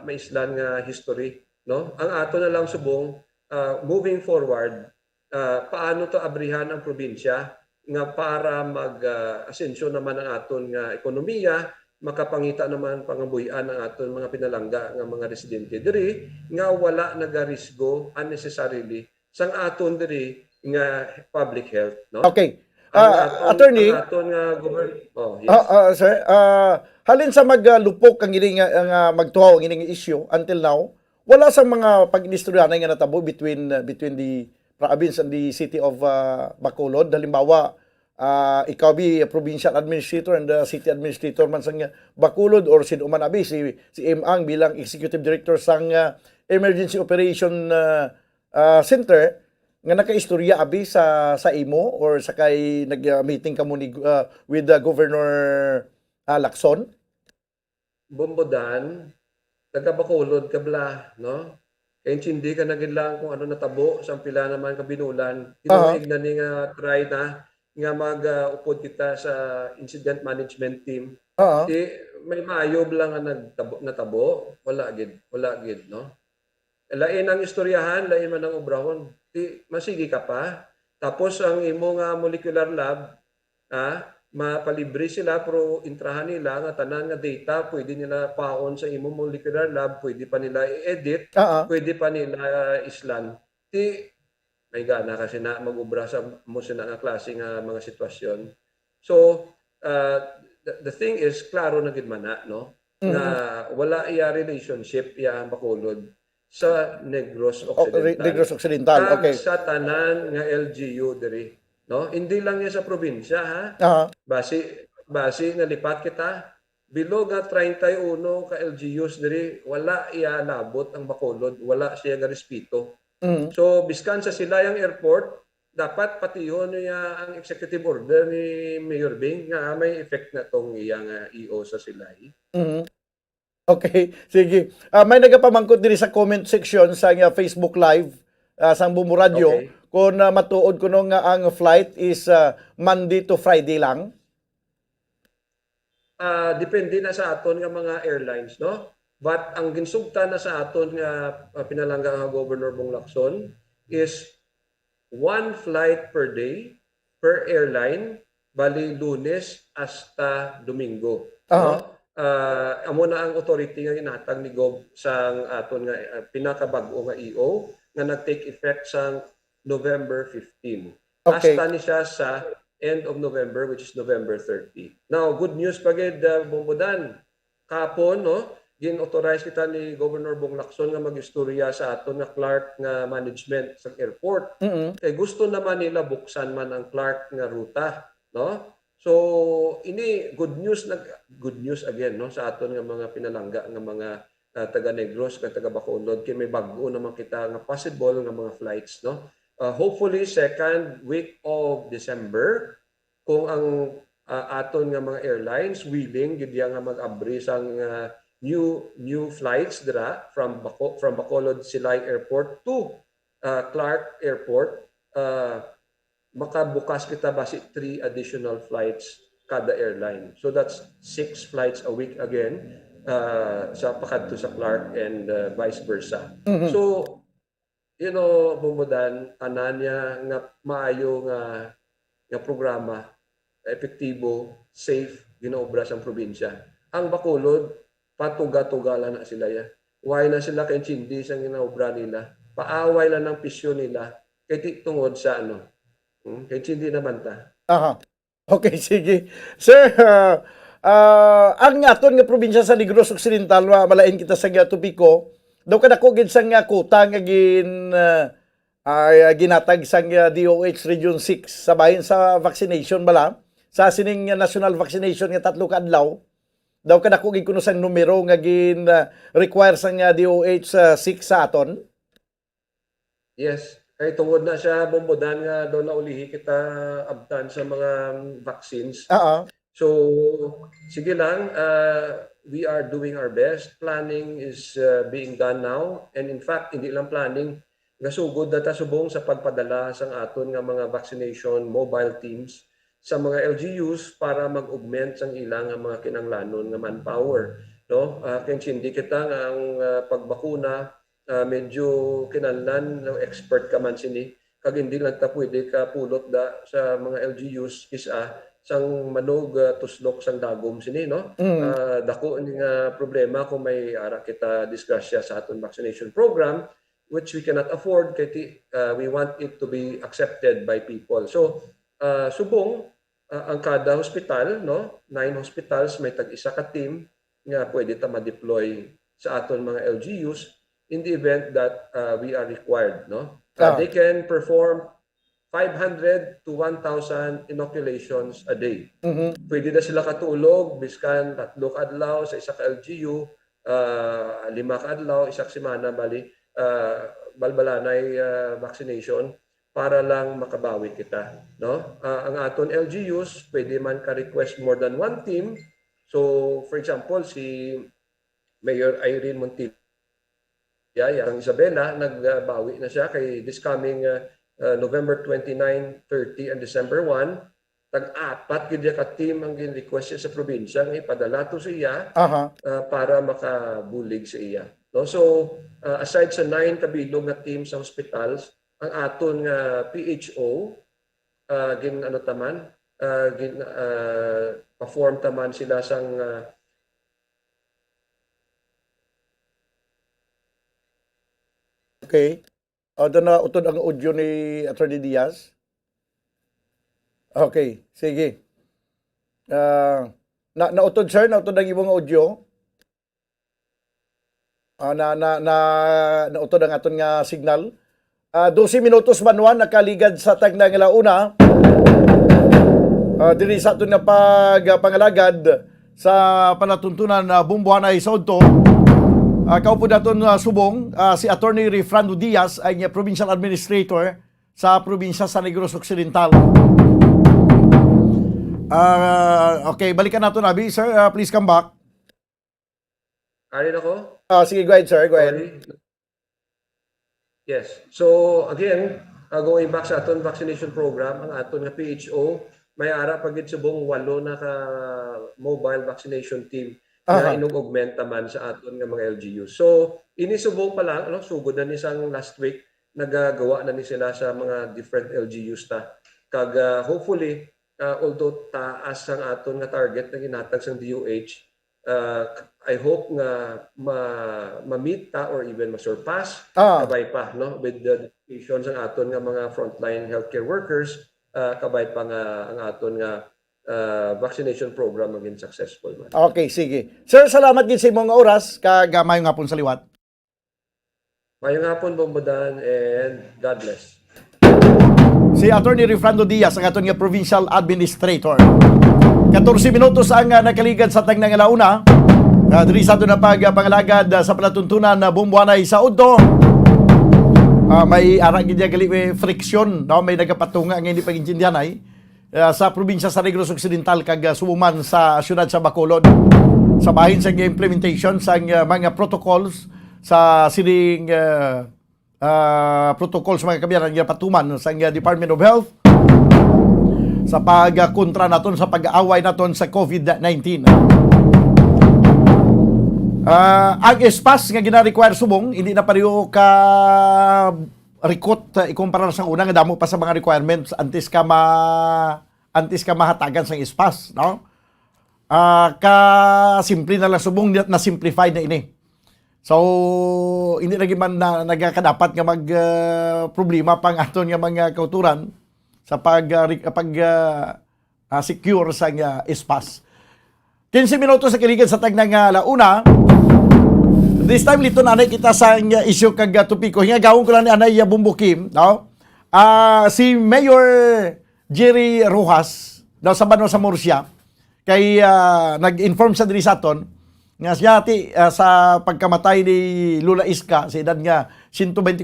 maislan nga history, no? Ang ato na lang subong moving forward, paano to abrihan ang probinsya nga para mag-asensyon naman ang aton nga ekonomiya, makapangita naman pangabuhian ang aton mga pinalangga nga mga residente diri nga wala nagarisgo unnecessarily sang aton diri nga public health, no? Okay. Attorney, sir, halin sa maglupok ang ini nga magtuhaw ang ini issue until now, wala sa mga pag-inistoryanan nga natabo between the province and the city of Bacolod. Halimbawa, ikaw bi provincial administrator and the city administrator man sang Bacolod or sino man abi si M.Ang bilang executive director sang emergency operation center nga nakaistorya abi sa imo or sa kay nag-meeting ka mo with the Governor Lacson? Bombodan, taga Bacolod kabla, no? Kaya hindi ka naginlang kung ano natabo sa pila naman kabinulan. Tinuig na ni nga try na nga mag-upod kita sa incident management team. May maayob lang nga natabo, wala gid, no? Lain ang istoryahan, lain man ang obrahon. Masigi ka pa. Tapos ang imo nga molecular lab, mapalibre sila pero intrahan nila nga tanan nga data pwede nila paon sa imo molecular lab, pwede pa nila i-edit, pwede pa nila islan. May gana kasi na mag-ubra sa mo sina nga klase nga mga sitwasyon. So the thing is klaro na gid man na, no? Na wala iya relationship iya ang Bacolod sa Negros Occidental. Negros Occidental, okay. Sa tanan nga LGU diri, no? Hindi lang yan sa probinsya, ha? base nga lipat kita bilog nga 31 ka LGUs diri wala iya labot ang Bacolod, wala siya nga respeto. So biskan sa Silayang Airport dapat patihon niya ang executive order ni Mayor Bing nga may effect na tong iyang EO sa Silay. Okay, sige. May nagapamangkot diri sa comment section sa Facebook Live sa Bombo Radio kung matuod ko nga ang flight is Monday to Friday lang. Depende na sa aton nga mga airlines, no? But ang ginsugta na sa aton nga pinalangga nga Governor Bong Lacson is 1 flight per day per airline bali Lunes hasta Domingo. No? Amo na ang authority nga ginatag ni Gov sa aton nga pinakabag-o nga EO nga nag-take effect sa November 15. Hasta ni siya sa end of November, which is November 30. Now, good news pagid, Bombodan. Kapon, no, gin-authorize kita ni Governor Bong Lacson nga mag-istorya sa aton nga Clark nga management sa airport. Kay gusto naman nila buksan man ang Clark nga ruta, no? So, ini good news again, no, sa aton nga mga pinalangga nga mga taga Negros, nga taga Bacolod, kay may bag-o naman kita nga possible nga mga flights, no? Hopefully second week of December kung ang aton nga mga airlines willing gid nga mag-abri sang new flights dira from Bacolod Silay Airport to Clark Airport, makabukas kita basi 3 additional flights kada airline. So that's 6 flights a week again sa pakadto sa Clark and vice versa. So you know, Bombodan, tanan niya nga maayo nga programa, epektibo, safe, ginaobra sa probinsya. Ang Bacolod, patuga-tugala na sila ya. Why na sila kay Chindi sa ginaobra nila? Paaway lang ng pisyo nila kay tungod sa ano. Kay Chindi naman ta. Okay, sige. Sir, ang aton nga probinsya sa Negros Occidental, malain kita sa Tupiko, daw kada ko gid sang kuta nga ginatag sang DOH Region 6 sa bahin sa vaccination bala sa sining national vaccination nga 3 ka adlaw daw kada ko gid kuno sang numero nga gin require sang DOH 6 sa aton. Yes, kay tungod na siya Bombodan nga daw naulihi kita abtan sa mga vaccines. So sige lang, we are doing our best. Planning is being done now. And in fact, hindi lang planning, nasugod na ta subong sa pagpadala sa aton nga mga vaccination mobile teams sa mga LGUs para mag-augment sang ilang nga mga kinanglanon nga manpower. No? Kaya hindi kita nga ang pagbakuna, medyo kinahanglan, no, expert ka man sini. Kag hindi lang ta pwede ka pulot da sa mga LGUs kisa sang manog tuslok sang dagom sini, no? Dako nga problema kung may ara kita disgrasya sa aton vaccination program which we cannot afford kay we want it to be accepted by people. So subong ang kada hospital, no, 9 hospitals may tag-isa ka team nga pwede ta ma-deploy sa aton mga LGUs in the event that we are required, no? They can perform 500 to 1,000 inoculations a day. Pwede na sila katulog, biskan 3 adlaw sa isa ka LGU, 5 adlaw, isang semana, bali, balbalanay vaccination para lang makabawi kita. No? Ang aton LGUs, pwede man ka-request more than 1 team. So, for example, si Mayor Irene Montilla, ang Isabela, nagbawi na siya kay this coming November 29, 30, and December 1, tag-apat gid ka team ang gin-request sa probinsya nga ipadala to sa iya para makabulig sa iya. No? So, aside sa 9 kabilog nga team sa hospitals, ang aton nga PHO, gin ano taman, perform taman sila sang Okay. Doon na utod ang audio ni Attorney Diaz. Okay, sige. Nautod sir, nautod ang ibong audio. Nautod ang aton nga signal. 12 minutos manuan nakaligad sa tagna nga launa. diri sa aton nga pagpangalagad sa panatuntunan na bumbuhanay sa udto. Kaupo daton subong si Attorney Refrando Diaz ay Provincial Administrator sa probinsya sa Negros Occidental. Okay, balikan nato Abi. Sir, please come back. Arin ako? Sige, go ahead, sir. Go ahead. Yes. So, again, going back sa aton vaccination program, ang aton nga PHO, may ara pagid subong 8 na ka mobile vaccination team na inug-augmenta man sa aton nga mga LGU. So, ini subong pa lang, sugod na ni sang last week, nagagawa na ni sila sa mga different LGUs ta. Kag hopefully, although taas ang aton nga target na ginatag sang DOH, I hope nga ma-meet ta or even ma-surpass kabay pa with the dedication sang aton nga mga frontline healthcare workers, kabay pa nga ang aton nga vaccination program maging successful man. Okay, sige. Sir, salamat gid sa imong oras kag mayong hapon sa liwat. Mayong hapon, Bombodan, and God bless. Si Attorney Refrando Diaz, ang aton nga Provincial Administrator. 14 minutos ang nakaligad sa tangnang alauna. Diri sa aton na pagpangalagad sa palatuntunan na bumbuhanay sa udto. May ara gid gali friction, may nagapatunga nga hindi pagintindihan ay sa probinsya sa Negros Occidental kag sumuman sa syudad sa Bacolod. Sa bahin sa implementation sa mga protocols sa sining protocols mga kabiyanan nga patuman sa Department of Health sa pagkontra naton sa pag-aaway naton sa COVID-19. Ang espas nga gina-require subong hindi na pareho ka rikot ikumpara sa una nga damo pa sa mga requirements antes ka mahatagan sa espas, no? Ka simple na lang subong na simplify na ini. So hindi lagi man nagakadapat nga mag problema pang aton nga mga kauturan sa secure sa espas. 15 minutos sa kiligan sa tagnang alauna. This time lito na kita sa issue kag topiko. Hinga gawon ko lang ni Anay Bumbukim, no? Si Mayor Jerry Rojas daw sa Banwa sa Murcia kay nag-inform sa diri sa aton nga siya sa pagkamatay ni Lula Iska sa edad nga 124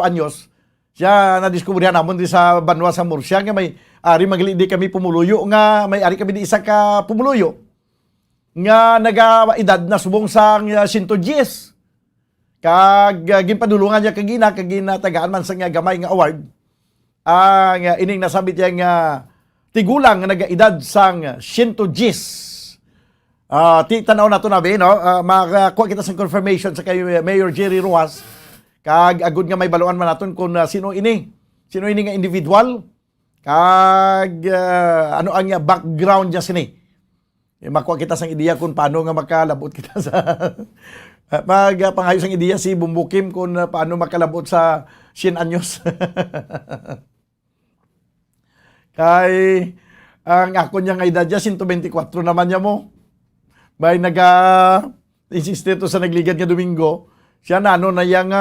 anyos. Siya nadiskubrihan namon di sa Banwa sa Murcia nga may ari maglidi kami pumuluyo nga may ari kami di isa ka pumuluyo nga naga-edad na subong sang 110. Kag ginpadulungan niya kag ginatagaan man sa nga gamay nga award. Ang ining nasabit niya nga tigulang nga naga-edad sang 110. Tanaw na to na be, no? Makakuha kita sa confirmation sa kay Mayor Jerry Rojas. Kag agud nga may baluan man naton kung sino ini nga individual. Kag ano ang background niya sini. Makuha kita sang ideya kung paano nga makalabot kita sa magpangayos ang ideya si Bumbukim kung paano makalabot sa 100 anyos. Kay ang ako niya nga edad niya 124 naman niya mo. May insiste to sa nagligad nga Domingo. Siya na ano na yang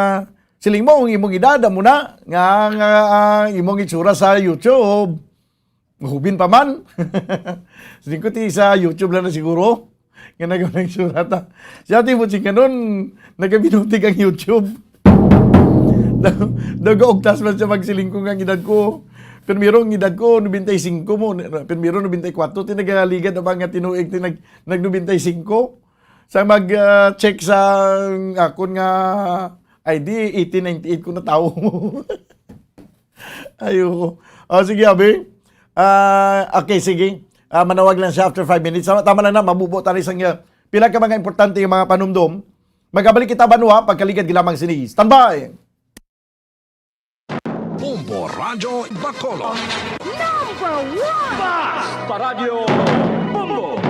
siling mo ang imong edad mo na nga imong itsura sa YouTube. Mahubin pa man. Siling ko sa YouTube lang na siguro. Nga nagawang surata. Siya timot ka nun, nagabinutig ang YouTube. Nag-augtas man siya magsiling ko nga edad ko. Pero edad ko, 95 mo. Pero 94, tinagaligad na mga tinuig, nag-95. Sa mag-check sa akon nga ID, 1898 ko na tao mo. Ayoko. Sige, Abi. Okay, sige. Manawag lang siya after 5 minutes. Tama lang na, mabubo tayo sa pila ka mga importante yung mga panumdum. Magkabalik kita Banwa, pagkaligad gilamang sini. Standby! Bombo Radio Bacolod. Number 1! Basta Radio Bombo!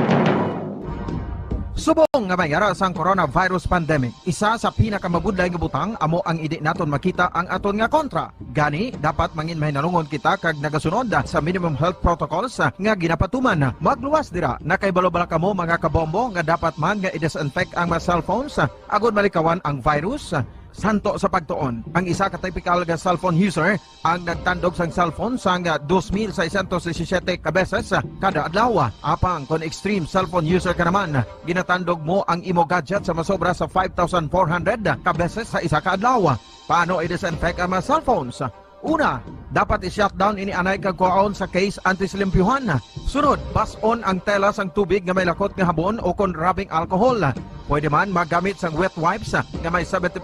Subong nga mayara sang coronavirus pandemic, isa sa pinakamabudlay nga butang amo ang idi naton makita ang aton nga kontra. Gani dapat mangin mahinalungon kita kag nagasunod sa minimum health protocols nga ginapatuman. Magluwas dira na kay balo-bala kamo mga kabombo nga dapat man nga i-disinfect ang mga cellphones agud malikawan ang virus. Santo sa pagtuon, ang isa ka typical nga cellphone user ang nagtandog sang cellphone sang 2,617 ka beses kada adlaw. Apang kon extreme cellphone user ka naman, ginatandog mo ang imo gadget sa masobra sa 5,400 ka beses sa isa ka adlaw. Paano i-disinfect ang mga cellphones? Una, dapat i-shutdown ini anay kagkuhaon sa case antislimpyuhan. Sunod, bason ang tela sang tubig nga may lakot nga habon o kon rubbing alcohol. Pwede man magamit sang wet wipes nga may 70%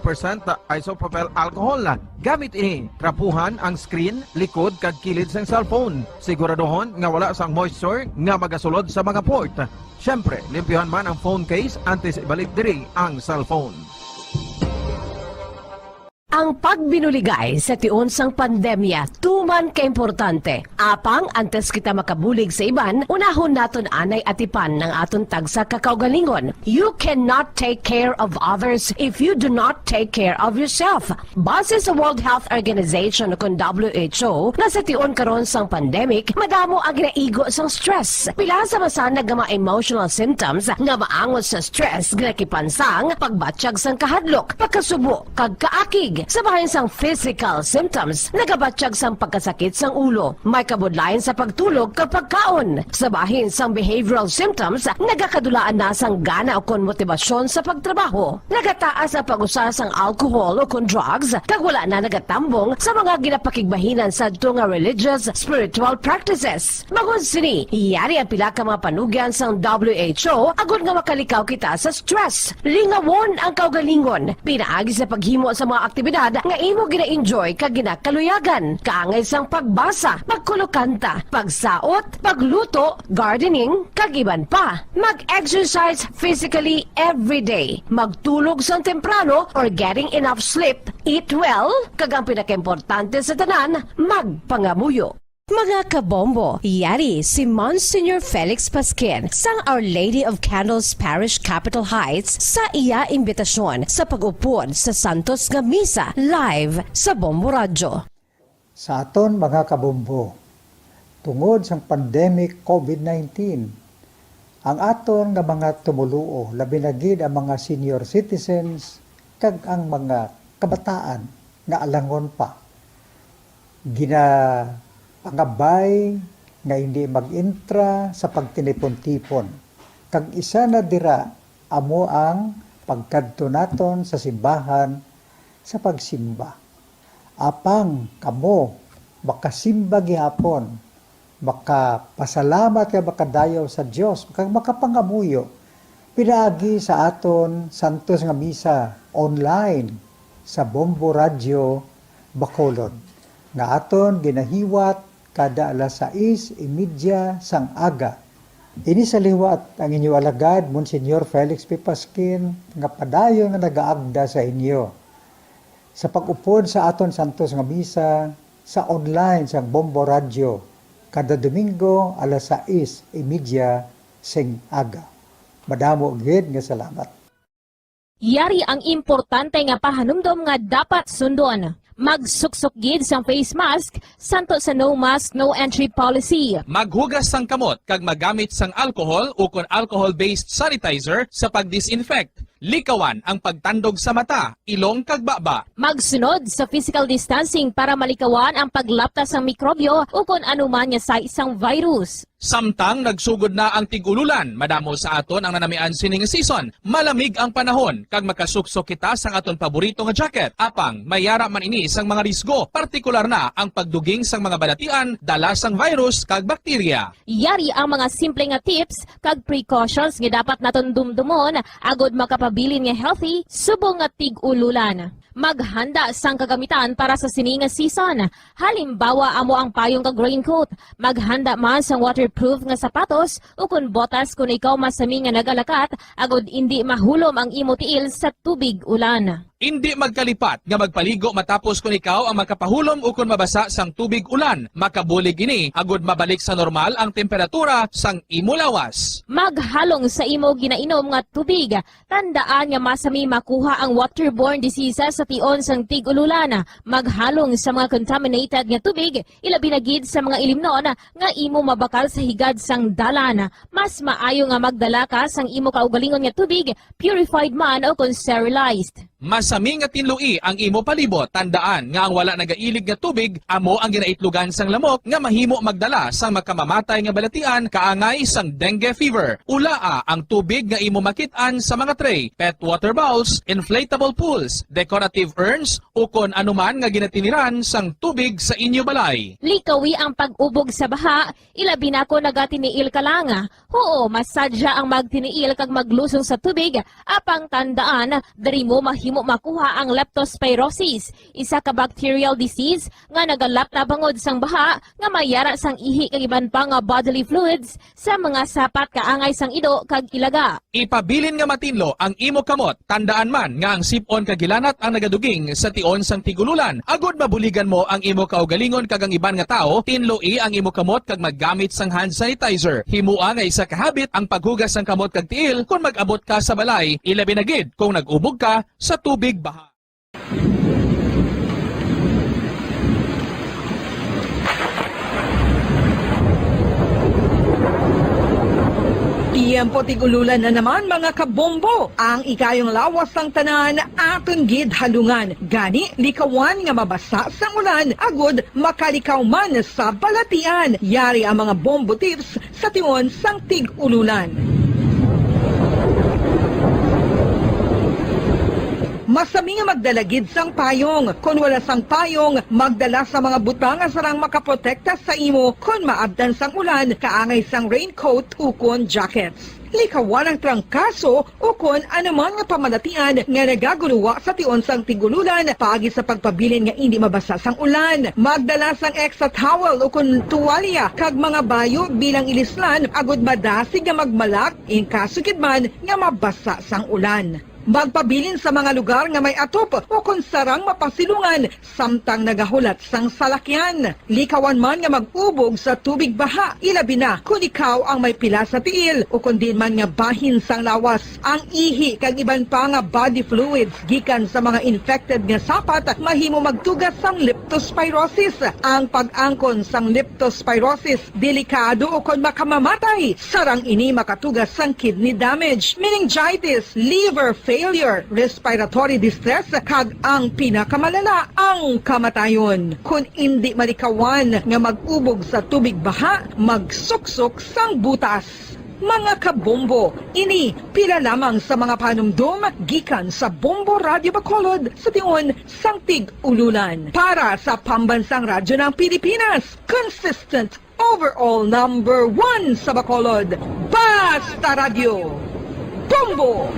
isopropyl alcohol. Gamit ini, trapuhan ang screen, likod kag kilid sang cellphone. Siguraduhon nga wala sang moisture nga magasulod sa mga port. Syempre, limpyuhan man ang phone case antes ibalik diri ang cellphone. Ang pagbinuligay sa tiun sang pandemya, tuman ka importante. Apang antes kita makabulig sa iban, unahon naton anay atipan ng aton tagsa kakaugalingon. You cannot take care of others if you do not take care of yourself. Base sa World Health Organization o WHO, na sa tiun karon sang pandemic, madamo ang ginaigo sang stress. Pila sa masanag nga mga emotional symptoms nga maangot sa stress ginakipansang pagbatsyag sang kahadlok, pagkasubo, kag kaakig. Sa bahin sang physical symptoms, nagabatsyag sang pagkasakit sang ulo, may kabudlayan sa pagtulog kapag kaon. Sa bahin sang behavioral symptoms, nagakadulaan na sang gana o kon motibasyon sa pagtrabaho. Nagataas ang pag-usa sang alcohol o kon drugs, kag wala na nagatambong sa mga ginapakigbahinan sa nga religious, spiritual practices. Magun sini, iyari ang pila ka mga panugyan sang WHO agud nga makalikaw kita sa stress. Lingawon ang kaugalingon, pinaagi sa paghimo sa mga aktibidad nga imo gina-enjoy kag ginakaluyagan, kaangay sang pagbasa, pagkulokanta, pagsaot, pagluto, gardening, kag iban pa. Mag-exercise physically every day, magtulog sang temprano or getting enough sleep, eat well, kag ang pinakaimportante sa tanan, magpangamuyo. Mga kabombo, yari si Monsignor Felix Pasquin sang Our Lady of Candles Parish Capitol Heights sa iya imbitasyon sa pag-upod sa Santos nga Misa live sa Bombo Radio. Sa aton mga kabombo, tungod sang pandemic COVID-19, ang aton nga mga tumuluo, labi na gid ang mga senior citizens kag ang mga kabataan nga alangon pa, pangabay nga hindi mag-intra sa pagtinipon-tipon. Kag isa na dira, amo ang pagkadto naton sa simbahan sa pagsimba. Apang kamo, makasimba gihapon, makapasalamat ka makadayaw sa Dios, kag makapangamuyo. Pinaagi sa aton Santos nga Misa online sa Bombo Radio Bacolod. Nga aton ginahiwat kada alas 6:30 sang aga. Ini sa liwat ang inyo alagad, Monsignor Felix P. Pasquin, nga padayon nga nagaagda sa inyo. Sa pag-upod sa aton Santos nga Misa, sa online sang Bombo Radio, kada Domingo alas 6:30 sing aga. Madamo gid nga salamat. Yari ang importante nga pahanumdom nga dapat sundon. Magsuksok gid sang face mask santo sa no mask no entry policy. Maghugas sang kamot kag magamit sang alcohol o kon alcohol-based sanitizer sa pag-disinfect. Likawan ang pagtandog sa mata, ilong kag baba. Magsunod sa physical distancing para malikawan ang paglaptas ng mikrobyo o kung anuman nga sa isang virus. Samtang nagsugod na ang tigululan, madamo sa aton ang nanamian sining season. Malamig ang panahon kag makasuksok kita sang aton paborito nga jacket. Apang mayara man ini sang mga risgo, partikular na ang pagduging sang mga balatian dala sang virus kag bakterya. Yari ang mga simple nga tips kag precautions nga dapat naton dumdumon agod makapabilin nga healthy subong nga tig-ululan. Maghanda sang kagamitan para sa sining nga season. Halimbawa amo ang payong kag raincoat. Maghanda man sang waterproof nga sapatos o kun botas kung ikaw masami nga nagalakat agod hindi mahulom ang imo tiil sa tubig ulan. Hindi magkalipat nga magpaligo matapos kung ikaw ang makapahulom o kung mabasa sang tubig ulan. Makabulig ini agod mabalik sa normal ang temperatura sang imo lawas. Maghalong sa imo ginainom nga tubig. Tandaan nga masami makuha ang waterborne diseases sa tion sang tig-ululan. Maghalong sa mga contaminated nga tubig, ilabi na gid sa mga ilimnon nga imo mabakal sa higad sang dalan. Mas maayo nga magdala ka sang imo kaugalingon nga tubig, purified man o kung sterilized. Masami nga tinlui ang imo palibot, tandaan nga ang wala nagailig nga tubig amo ang ginaitlugan sang lamok nga mahimo magdala sang makamamatay nga balatian kaangay sang dengue fever. Ulaa ang tubig nga imo makit-an sa mga tray, pet water bowls, inflatable pools, decorative urns o kon anuman nga ginatiniran sang tubig sa inyo balay. Likawi ang pag-ubog sa baha, ilabi na ko nagatiniil ka lang. Oo, masadya ang magtiniil kag maglusong sa tubig, apang tandaan, dari mo mahimo makuha ang leptospirosis, isa ka bacterial disease nga nagalap na bangod sang baha nga mayara sang ihi kag iban pa nga bodily fluids sa mga sapat kaangay sang ido kag ilaga. Ipabilin nga matinlo ang imo kamot, tandaan man nga ang sipon kag gilanat ang nagaduging sa tion sang tigululan. Agod mabuligan mo ang imo kaugalingon kag ang iban nga tao, tinloi ang imo kamot kag maggamit sang hand sanitizer. Himua nga isa ka habit ang paghugas sang kamot kag tiil kung mag-abot ka sa balay, ilabi na gid kung nag-ubog ka sa tubig baha. Tiempo tigululan na naman mga kabombo. Ang ikayong lawas ng tanan aton gid halungan. Gani likawan nga mabasa sa ulan agud makalikaw man sa balatian. Yari ang mga bombo tips sa tion sang tig-ululan. Masami nga magdalagid sang payong. Kung wala sang payong, magdala sa mga butang nga sarang makaprotekta sa imo kung maabdan sang ulan, kaangay sang raincoat ukon jackets. Likawan ang trangkaso o kung anuman nga pamalatian nga nagaguluwa sa tion sang tigululan paagi sa pagpabilin nga hindi mabasa sang ulan. Magdala sang extra towel o kung tuwalya kag mga bayo bilang ilislan agud madasig nga magmalak in kaso kidman nga mabasa sang ulan. Magpabilin sa mga lugar nga may atop o kung sarang mapasilungan samtang nagahulat sang salakyan. Likawan man nga mag-ubog sa tubig baha, ilabi na kung ikaw ang may pila sa tiil o kung din man nga bahin sang lawas. Ang ihi kag iban pa nga body fluids gikan sa mga infected nga sapat mahimo magtugas sang leptospirosis. Ang pag-angkon sang leptospirosis delikado o kung makamamatay. Sarang ini makatugas sang kidney damage, meningitis, liver failure, respiratory distress, kag ang pinakamalala, ang kamatayon. Kung hindi malikawan nga mag-ubog sa tubig baha, magsuksok sang butas. Mga kabombo, ini pila lamang sa mga panumdum gikan sa Bombo Radio Bacolod sa tion sang tig-ululan. Para sa Pambansang Radyo ng Pilipinas, consistent overall number 1 sa Bacolod, Basta Radio, Bombo!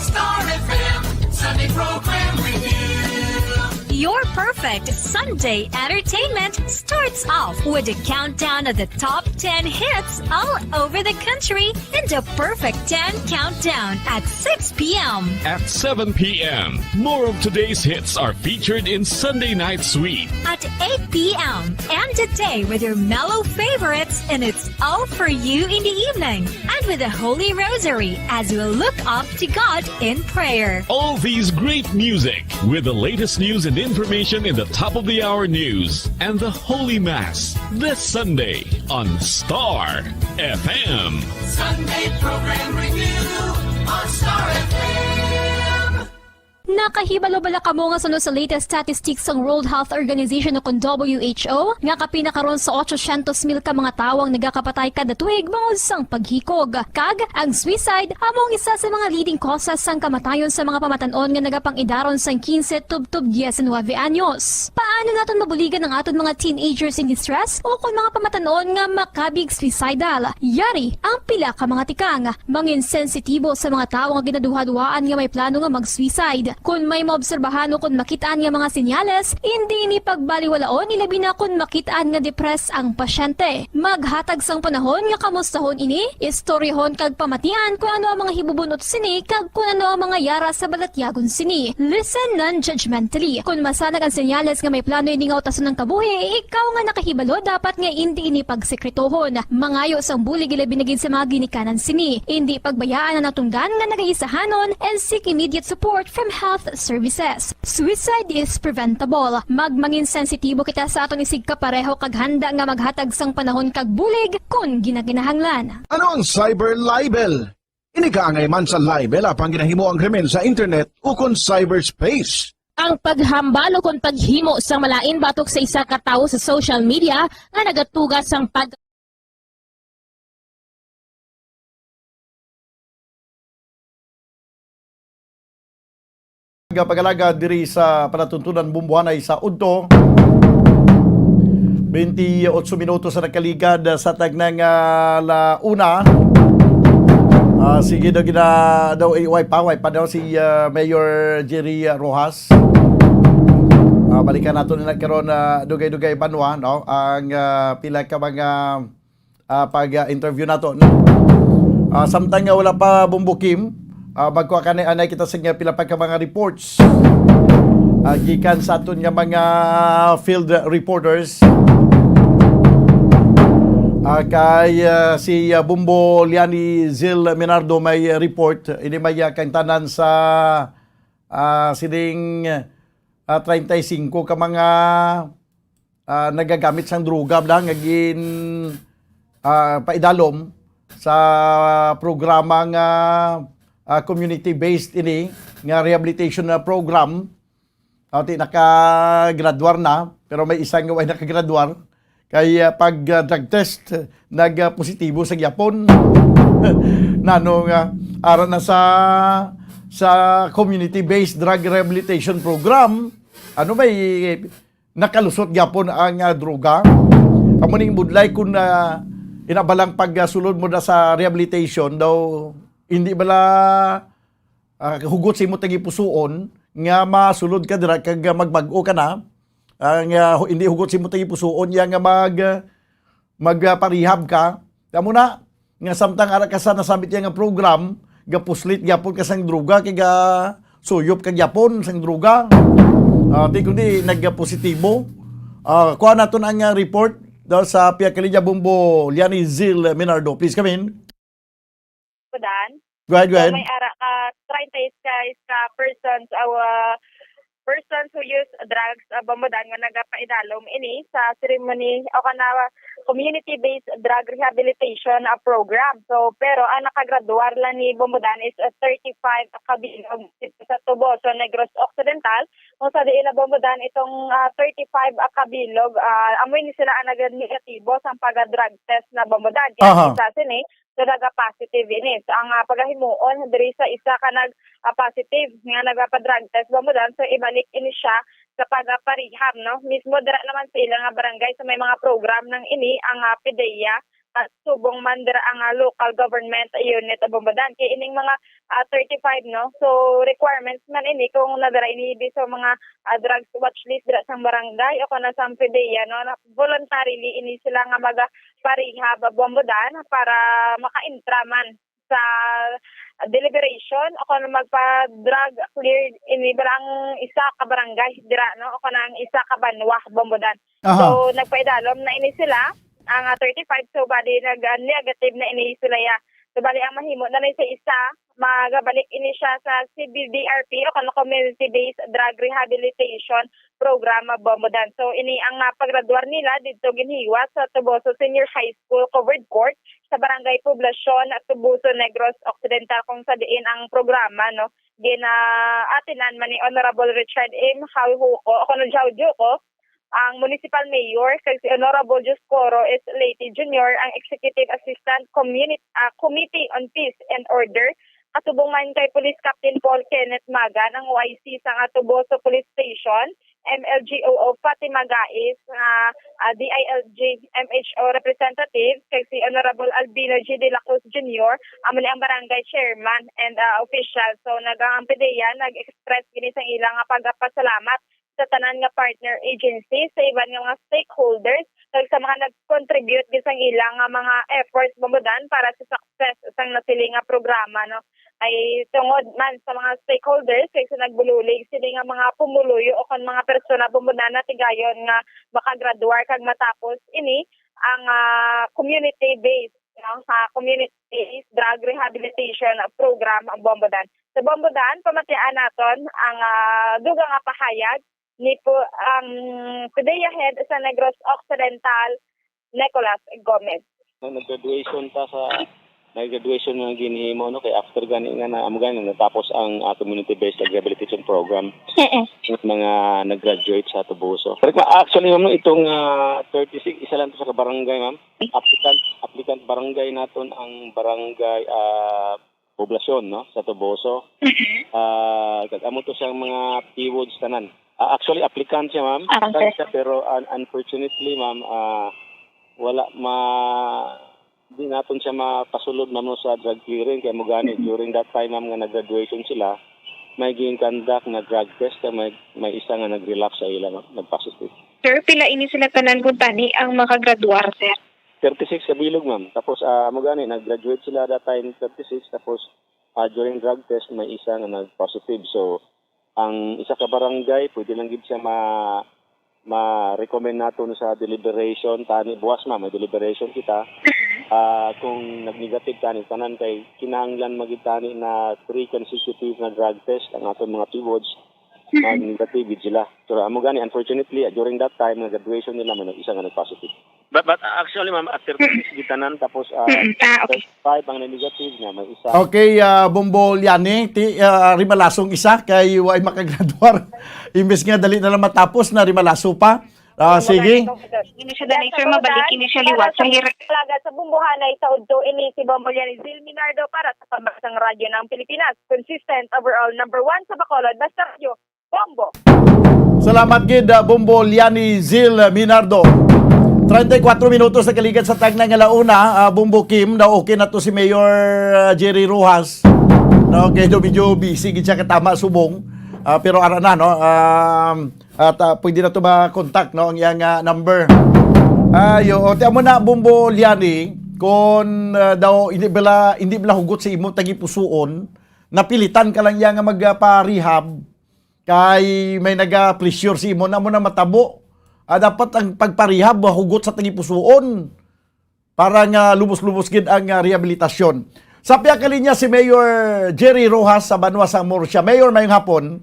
Star FM Sunday Program Review. Your perfect Sunday entertainment starts off with a countdown of the top 10 hits all over the country in the Perfect 10 Countdown at 6 p.m. At 7 p.m., more of today's hits are featured in Sunday Night Sweet. At 8 p.m. End the day with your mellow favorites and it's all for you in the evening. And with the Holy Rosary as we look up to God in prayer. All these great music with the latest news and information in the top of the hour news and the Holy Mass this Sunday on Star FM. Sunday Program Review on Star FM. Nakahibalo-bala ka mo nga sunod sa latest statistics ng World Health Organization o kung WHO nga kapinakaroon sa 800,000 ka mga tawang nagakapatay kada tuig bangod sang paghikog. Kag ang suicide among isa sa mga leading causes sang kamatayon sa mga pamatanon nga nagapangidaron sang 15 tub 19 anyos. Paano naton mabuligan ang aton mga teenagers in distress o kung mga pamatanon nga makabig suicidal? Yari ang pila ka mga tikang mangin sensitibo sa mga tawo nga ginaduha-duhaan nga may plano nga mag-suicide. Kung may maobserbahan o kung makitaan nga mga senyales, hindi ni pagbaliwalaon ilabi na kung makitaan nga depress ang pasyente. Maghatag sang panahon nga kamustahon ini, istoryahon kag pamatian kung ano ang mga hibubunot sini kag kung ano ang mga yara sa balatyagon sini. Listen non-judgmentally. Kung masanag ang senyales nga may plano ini nga utason ng kabuhi, ikaw nga nakahibalo dapat nga hindi ini pagsekretohon. Mangayo sang bulig ilabi na gid sa mga ginikanan sini. Hindi pagbayaan na natunggan nga nagaisahanon and seek immediate support from health health services. Suicide is preventable. Magmangin sensitibo kita sa aton isig kapareho kag handa nga maghatag sang panahon kag bulig kung ginaginahanglan. Ano ang cyber libel? Inigaangay man sa libel apang ginahimo ang krimen sa internet ukon cyberspace. Ang paghambal o kung paghimo sang malain batok sa isa ka tawo sa social media nga nagatugas sang Pagalaga diri sa palatuntunan bumbuhanay sa Udto. 28 minutos sa nakaligad sa tagnang launa. Sige daw wipe pa daw si Mayor Jerry Rojas. Balikan nato nila karon dugay-dugay banwa no ang pila ka mga pag-interview nato. Samtang wala pa bumbukim, magkuha ka na anay kita sa pila pa ka mga reports. Gikan sa aton nga mga field reporters. Kay si Bumbo Liani Zil Minardo may report ini may kang tanan sa sining 35 ka mga nagagamit sang droga nga gin paidalom sa programa nga community-based ini nga rehabilitation program. Nakagraduar na pero may isang way nakagraduar. Kay pag drug test nagpositibo sa Japon. Nanong aron na sa community-based drug rehabilitation program, may nakalusot Japon ang droga. Amo ning budlay kun inabalang pagsulod mo na sa rehabilitation daw hindi bala hugot sa imo tagi pusuon nga masulod ka dira kag magbag-o ka na. Hindi hugot si mo tayo pusuon yan nga magparehab ka. Tamo na, nga samtang ara ka sa nasabit yan nga program, gapuslit yapon ka sang droga, kaya suyop ka yapon sang droga. Di kundi nagpositibo. Kuha natin ang report daw sa Piakalilla Bumbo Liani Zil Minardo. Please come in. Go ahead. So, may ara ka 30 ka persons persons who use drugs bambudan nga nagapaidalom ini sa ceremony o kana community-based drug rehabilitation program. So pero ang nakagraduar lang ni Bambudan is 35 kabilog sa Tuboso, Negros Occidental. Kung sa diin na Bambudan itong 35 kabilog, amoy ni sila ang nag-negatibo sa pag-drug test na Bambudan. Kaya isa sini so naga-positive ini. So, ang pagahimuon diri sa isa ka nag-positive nga nagpa-drug test Bambudan, so ibalik ini siya sa pag-parehab, no? Mismo dira naman sa ilang barangay sa may mga program ng ini ang PDEA at subong man dira ang local government unit sa Bambudan. Kaya ining mga 35, no? So requirements man ini kung nadara ini sa mga drugs watch list dira sa barangay o kana sa PDEA, no? Voluntarily ini sila nga maga-parehab Bambudan para maka-intra man sa deliberation o kung magpa-drug cleared ini barang isa ka barangay dira, no? O kung ang isa ka banwa Bambudan. So nagpaidalom na ini sila ang 35, so bali nag-negative na ini sila ya. So bali ang mahimo na sa isa magabalik ini siya sa CBDRP o kung community-based drug rehabilitation program Bambudan. So ini ang paggraduar nila dito ginhiwa sa Tuboso Senior High School Covered Court sa Barangay Poblacion at Tuboso, Negros Occidental kung sa diin ang programa, no? Atinan man ni Honorable Richard M. Hauhuko o kung Jaujuko, ang Municipal Mayor, kay si Honorable Juscoro S. Leyte Jr., ang Executive Assistant Committee on Peace and Order, katubong man kay Police Captain Paul Kenneth Maga ng OIC sa Tuboso Police Station, MLGOO Fatima Gais, DILG MHO Representative, kay si Honorable Albino G. De La Cruz Jr., ang barangay chairman and official. So ang PDEA nag-express gini sa ilang pagpasalamat sa tanan nga partner agencies, sa iban nga mga stakeholders, sa mga nag-contribute gisang ilang mga efforts Bambudan para sa success sang nasiling nga programa, no? Ay tungod man sa mga stakeholders kay sa nagbululig sila nga mga pumuluyo o kan mga persona Bambudan na tigayon nga makagraduar kag matapos ini ang community-based, no? Sa community-based drug rehabilitation program ang Bambudan. Sa Bombodan, pamatian naton ang dugang nga pahayag ni po ang PDEA head sa Negros Occidental, Nicolas Gomez. Nag-graduation ng ginhimo no kay after gani nga na amo gani natapos ang community-based rehabilitation program ng mga nag-graduate sa Tubuso. Actually ma'am itong 36 isa lang to sa barangay ma'am. Applicant barangay naton ang barangay poblasyon no sa Tubuso. Amo to siyang mga PWODs tanan. Actually applicant siya ma'am. Pero unfortunately ma'am wala di natin siya mapasulod ma'am sa drug clearing kaya mo gani during that time ma'am nga nag-graduation sila may conduct na drug test may isa nga nag-relapse sa ila nag-positive. Sir, pila ini sila tanan kung tani ang makagraduar, sir? 36 sa bilog ma'am. Tapos mo gani nag-graduate sila that time 36 tapos during drug test may isa nga nag-positive. So ang isa ka barangay pwede lang gid siya ma-recommend nato sa deliberation tani buwas may deliberation kita kung nag-negative tani tanan kay kinahanglan magitani na 3 consecutive na drug test ang aton mga PWODs nag-negative sila. So amo gani unfortunately during that time na graduation nila may isa nga nag-positive. But actually ma'am after 36 gitanan tapos 5 ang negative nga may isa. Okay, Bombo Liani, rimalasong isa kay way makagraduar. Imbes nga dali na lang matapos na rimalaso pa. Sige. Ini siya danay, sir, mabalik ini siya liwat sa hirap. Talaga sa bumbuhanay sa udto ini si Bombo Liani Zil Minardo para sa pambansang radyo ng Pilipinas. Consistent overall number 1 sa Bacolod, basta radyo, Bombo. Salamat gid Bombo Liani Zil Minardo. 34 minutos na kaligad sa tagna nga launa, Bombo Kim, na okay na to si Mayor Jerry Rojas. No, kay medyo busy gid siya katama subong. Pero ara na no, at pwede na to ba-contact no ang iyang number. Yo, ti amo na Bombo Liani kon daw hindi bala hugot sa imo tagipusuon, napilitan ka lang iya nga magpa-rehab kay may naga-pressure si imo na mo na matabo. Dapat ang pagparehab hugot sa tagipusoon para nga lubos-lubos gid ang rehabilitasyon. Sa piya ka linya si Mayor Jerry Rojas sa Banwa sa Murcia. Mayor, mayong hapon.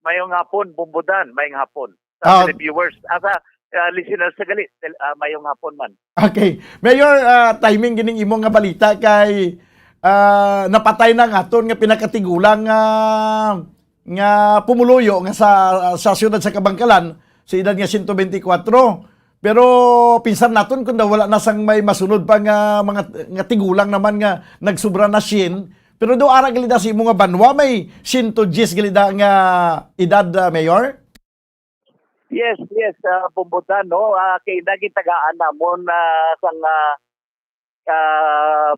Mayong hapon, Bombodan, mayong hapon. Sa viewers, sa listeners sa galit, mayong hapon man. Okay. Mayor, timing gining imong nga balita kay napatay na nga aton nga pinakatigulang nga pumuluyo nga sa siyudad sa Kabangkalan. Sa edad nga 124. Pero pinsan naton kung wala na sang may masunod pa nga mga tigulang naman nga nagsubra na sin. Pero do ara galida si mga banwa may 110 galida nga edad, Mayor? Yes, Bombodan no. Kay nagitagaan namon sang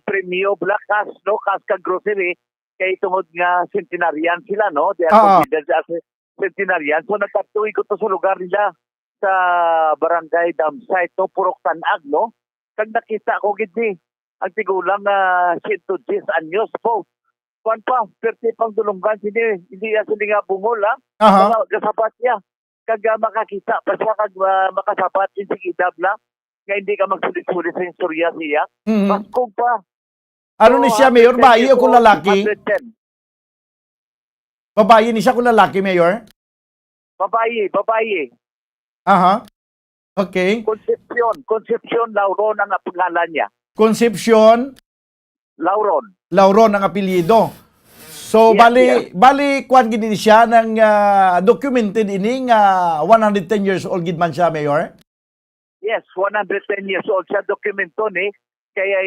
premio Black Cash no, Cash ka grocery kay tungod nga centenarian sila no. They are considered as centenarian. So nagkatuig ko to sa lugar nila sa barangay dam site no, Purok Tanag no. Kag nakita ko gid ni ang tigulang 110 anyos po. Kuan pa, perti pang dulunggan sini, hindi sila nga bungol kasapat niya. Kag makakita pa siya kag makasapat din si idabla nga hindi ka magsulit-sulit sa istorya siya. Paskog pa. Ano ni siya, Mayor? Bayi o kung lalaki? Babae ni siya kung lalaki, Mayor? Babae. Okay. Concepcion Lauron ang pangalan niya. Concepcion Lauron ang apelyido. So bali kwan gid ni siya ng documented ini nga 110 years old gid man siya, Mayor? Yes, 110 years old siya, dokumento ni kaya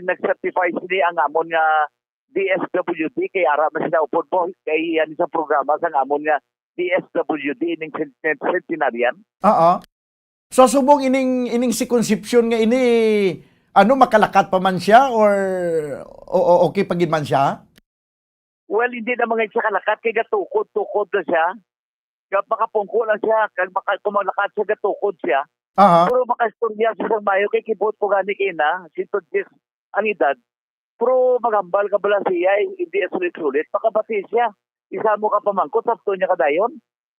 nag-certify sila ang amon nga DSWD kay ara man sila upod po kay yan sa programa sa amon nga DSWD ning centenarian. So subong ining si Concepcion nga ini makalakat pa man siya or okay pa gid man siya? Well, hindi na mga siya kalakat kay gatukod na siya. Kag makapungko lang siya kag kumalakat siya gatukod siya. Pero makastorya siya sa mayo kay kibot ko gani kina 110 ang edad. Pero magambal ka bala siya, hindi sulit-sulit, makabati siya. Isa mo ka pamangkot, sapto niya kadayon.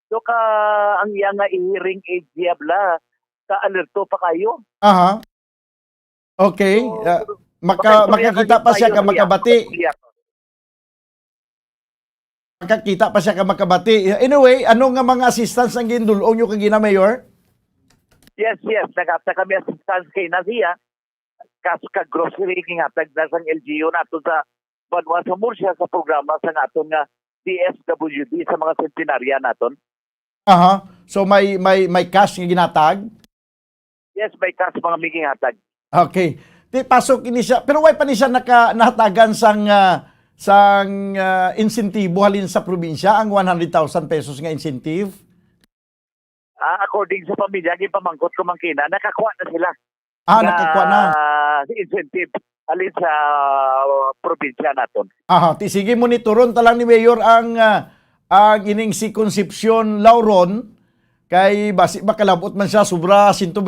So ang iya nga i-hearing aid niya bala, ka-alerto pa kayo. Okay. Makakita pa siya ka makabati. Makakita pa siya ka makabati. Anyway, ano nga mga assistance ang gindulong nyo kagina, Mayor? Yes. Nagata kami assistance kay Nazia. Kas ka grocery kingatag na sang LGU nato sa Banwa sa Murcia sa programa sa naton nga DSWD sa mga centenarya naton. Aha. So may cash nga ginatag? Yes, may cash mga miging hatag. Okay. Di pasok ini siya. Pero why pa ni siya nahatagan sang insentibo halin sa probinsya ang 100,000 pesos nga incentive? According sa pamilya, gipamangkot ko mangkina, nakakuha na sila. Nakakuha na. Incentive alin sa probinsya naton. Aha, sige monitoron talang ni Mayor ang ining si Concepcion Lauron kay basi makalabot man siya sobra 120.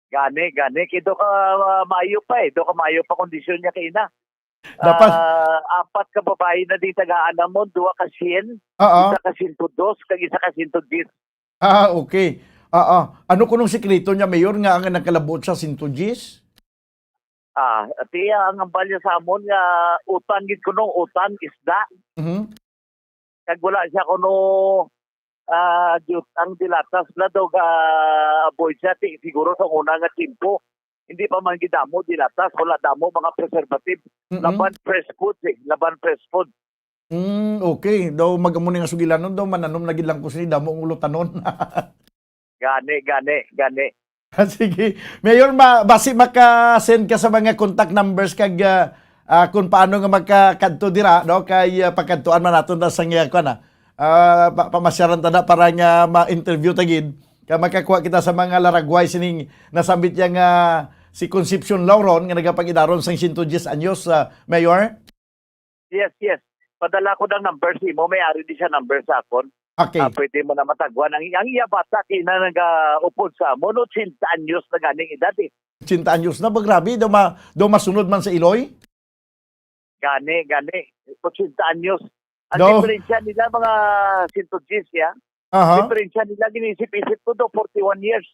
Gani kido ka maayo pa do ka maayo pa kondisyon niya kay ina. Dapat 4 ka babae na di tagaan mo, 2 ka 100, isa ka 102, kag isa ka 110. Okay. Ano kunong sikreto niya, Mayor, nga ang nagkalabot sa 110? Tiya ang ambalya sa amon nga utan gid kuno utan isda. Kag wala siya kuno ang dilatas na daw ga boy siya siguro sa una nga timpo. Hindi pa man gidamo dilatas, wala damo mga preservative. Laban fresh food laban fresh food. Okay. Daw magamon nga sugilanon daw mananom na gid lang ko sini damo ang ulutanon. Gani. Sige. Mayor, basi maka-send ka sa mga contact numbers kag kung paano nga magkakadto dira, no? Kay pagkadtuan man naton na sang pamasyaran tada para nga ma-interview tagid. Kaya makakuha kita sa mga laragway sining nasambit yang si Concepcion Lauron nga nagapag-idaron sang 110 anyos, Mayor? Yes. Padala ko ng number si mo, may-ari di siya number sa akon. Okay. Pwede mo na matagwan. Ang iya bata kina nag-upod sa mo, no 80 anyos na ganing edad 80 anyos na ba? Grabe. Daw masunod man sa Iloy? Gani. 80 anyos. Ang diferensya nila mga 110 ya. Diferensya nila ginisip-isip ko daw 41 years.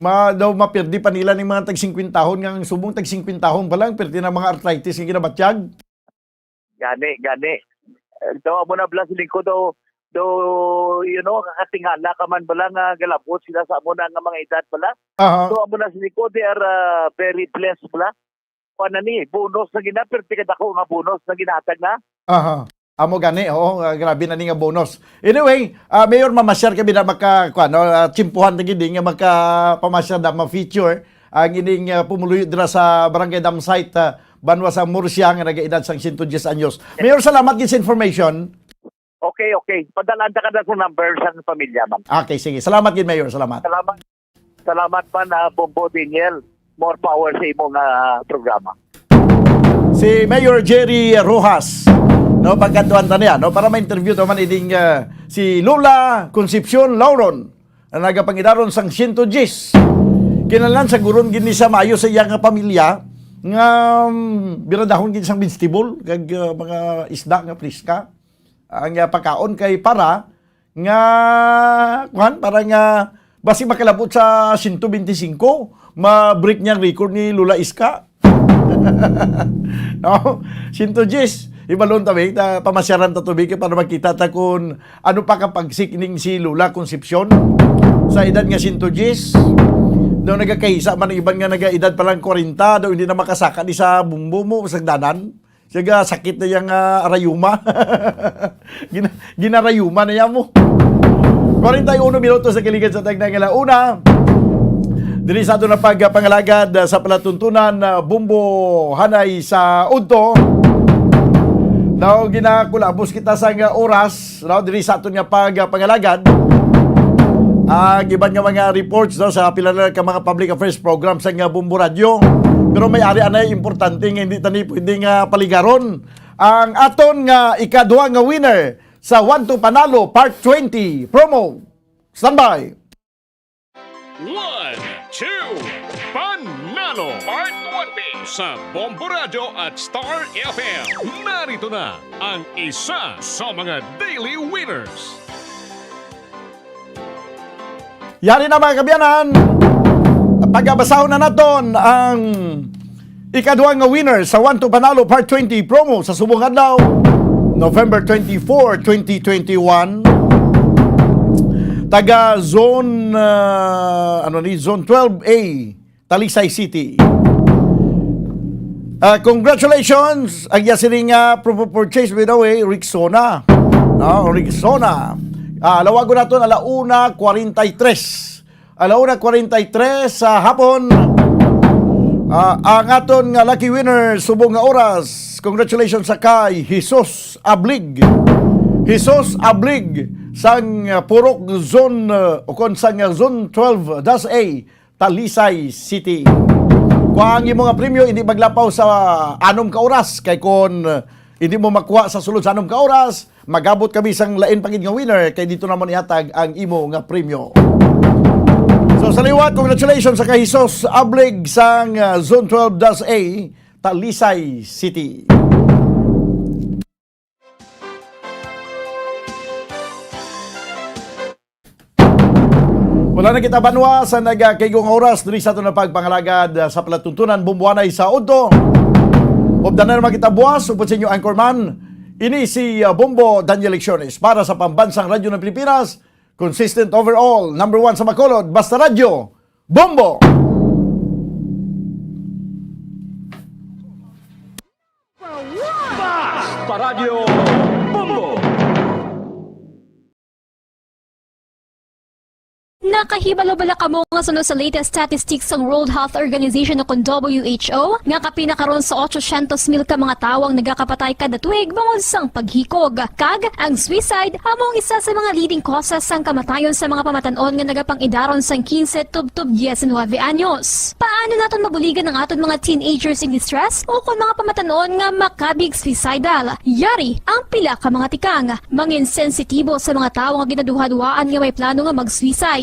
Daw mapirdi pa nila ng mga tag-50 tahon nga subong tag-50 tahon pa lang pirdi na mga arthritis nga ginabatyag. Gani. Daw mo na blas lingko daw kakatingala ka man bala nga galabot sila sa amo na nga mga edad bala. Daw mo na lingko they are very blessed bala. Kuan ni bonus na ginapirti kada ko nga bonus na ginatag na. Amo gani, grabe na ni nga bonus. Anyway, Mayor, mamasyar kami na chimpuhan na gid nga makapamasyar na ma-feature ang ining pumuluyo dira sa Barangay Dam Site, Banwa sa Murcia nga nagaedad sang 110 anyos. Mayor, salamat gid sa information. Okay. Padalaan ka na sa number sa pamilya man. Okay, sige. Salamat gid, Mayor. Salamat man, Bombo Daniel. More power sa imong programa. Si Mayor Jerry Rojas. No, pagkantuan ta niya, no, para ma-interview naman iding si Lola Concepcion Lauron na nagapangidaron sang 110. Kinahanglan sa guron gini sa maayo sa iyang pamilya nga biradahon gid sang vegetable kag mga isda nga friska. Ang pagkaon kay para nga para nga basi makalabot sa 125 ma-break niyang record ni Lola Iska. No, 110 ibalon tabi, pamasyaran ta tubig para makita ta kung ano pa kapagsikning si Lola Concepcion sa edad nga 110. Daw nagakaisa man ang iban nga nagaedad pa lang 40, daw hindi na makasaka di sa bumbo mo sa danan. Siya sakit na yung arayuma. Ginarayuma na yan mo. 41 minutos sa kiligan sa tagna nga una. Dili sa ato na pagpangalagad sa palatuntunan Bumbo Hanay sa Udto. Daw ginakulabos kita sa nga oras, daw diri sa aton nga pagpangalagad. Giban nga mga reports daw sa pila ka mga public affairs programs sa nga Bumbo Radio. Pero may ari anay importante nga hindi tani pwede nga paligaron ang aton nga ikaduha nga winner sa 1 to Panalo Part 20 promo. Standby. 1, 2, Panalo Part 20 sa Bombo Radio at Star FM. Narito na ang isa sa mga daily winners. Yari na mga kabyanan, pagkabasahon na naton ang ikaduha nga winner sa 1 to Panalo Part 20 promo sa subong adlaw. November 24, 2021. Taga Zone Zone 12A, Talisay City. Congratulations ang yasiring purchase by the way, Rexona. Rexona. Lawago naton 1:43. 1:43 sa hapon. Ang aton nga lucky winner subong nga oras. Congratulations sa kay Jesus Ablig. Jesus Ablig sang Purok Zone sang Zone 12-A Talisay City. Kung ang imong premyo hindi maglapaw sa 6 ka oras kay kon hindi mo makuha sa sulod sa 6 ka oras, magabot kami sang lain pagid nga winner kay dito naman ihatag ang imo nga premyo. So sa liwat, congratulations sa kay Jesus Ablig sang Zone 12-A Talisay City. Wala na kita banwa sa nagkaigong oras diri sa itong pagpangalagad sa palatuntunan bumbuanay sa Udto. Obdanan naman kita buwas, upod sa inyo anchorman, ini si Bombo Daniel Lecciones para sa Pambansang Radyo ng Pilipinas, consistent overall, number 1 sa Bacolod, Basta Radyo, Bombo! Basta Radio Bombo! Nakahibalo-bala kamo nga sunod sa latest statistics ng World Health Organization o WHO nga kapinakaron sa 800,000 ka mga tawang nagakapatay kada tuig bangod sang paghikog. Kag ang suicide among isa sa mga leading causes sang kamatayon sa mga pamatanon nga nagapangidaron sang 15 tub 19 anyos. Paano naton mabuligan ang aton mga teenagers in distress o kung mga pamatanon nga makabig suicidal? Yari ang pila ka mga tikang mangin sensitibo sa mga tawo nga ginaduha-duhaan nga may plano nga mag-suicide.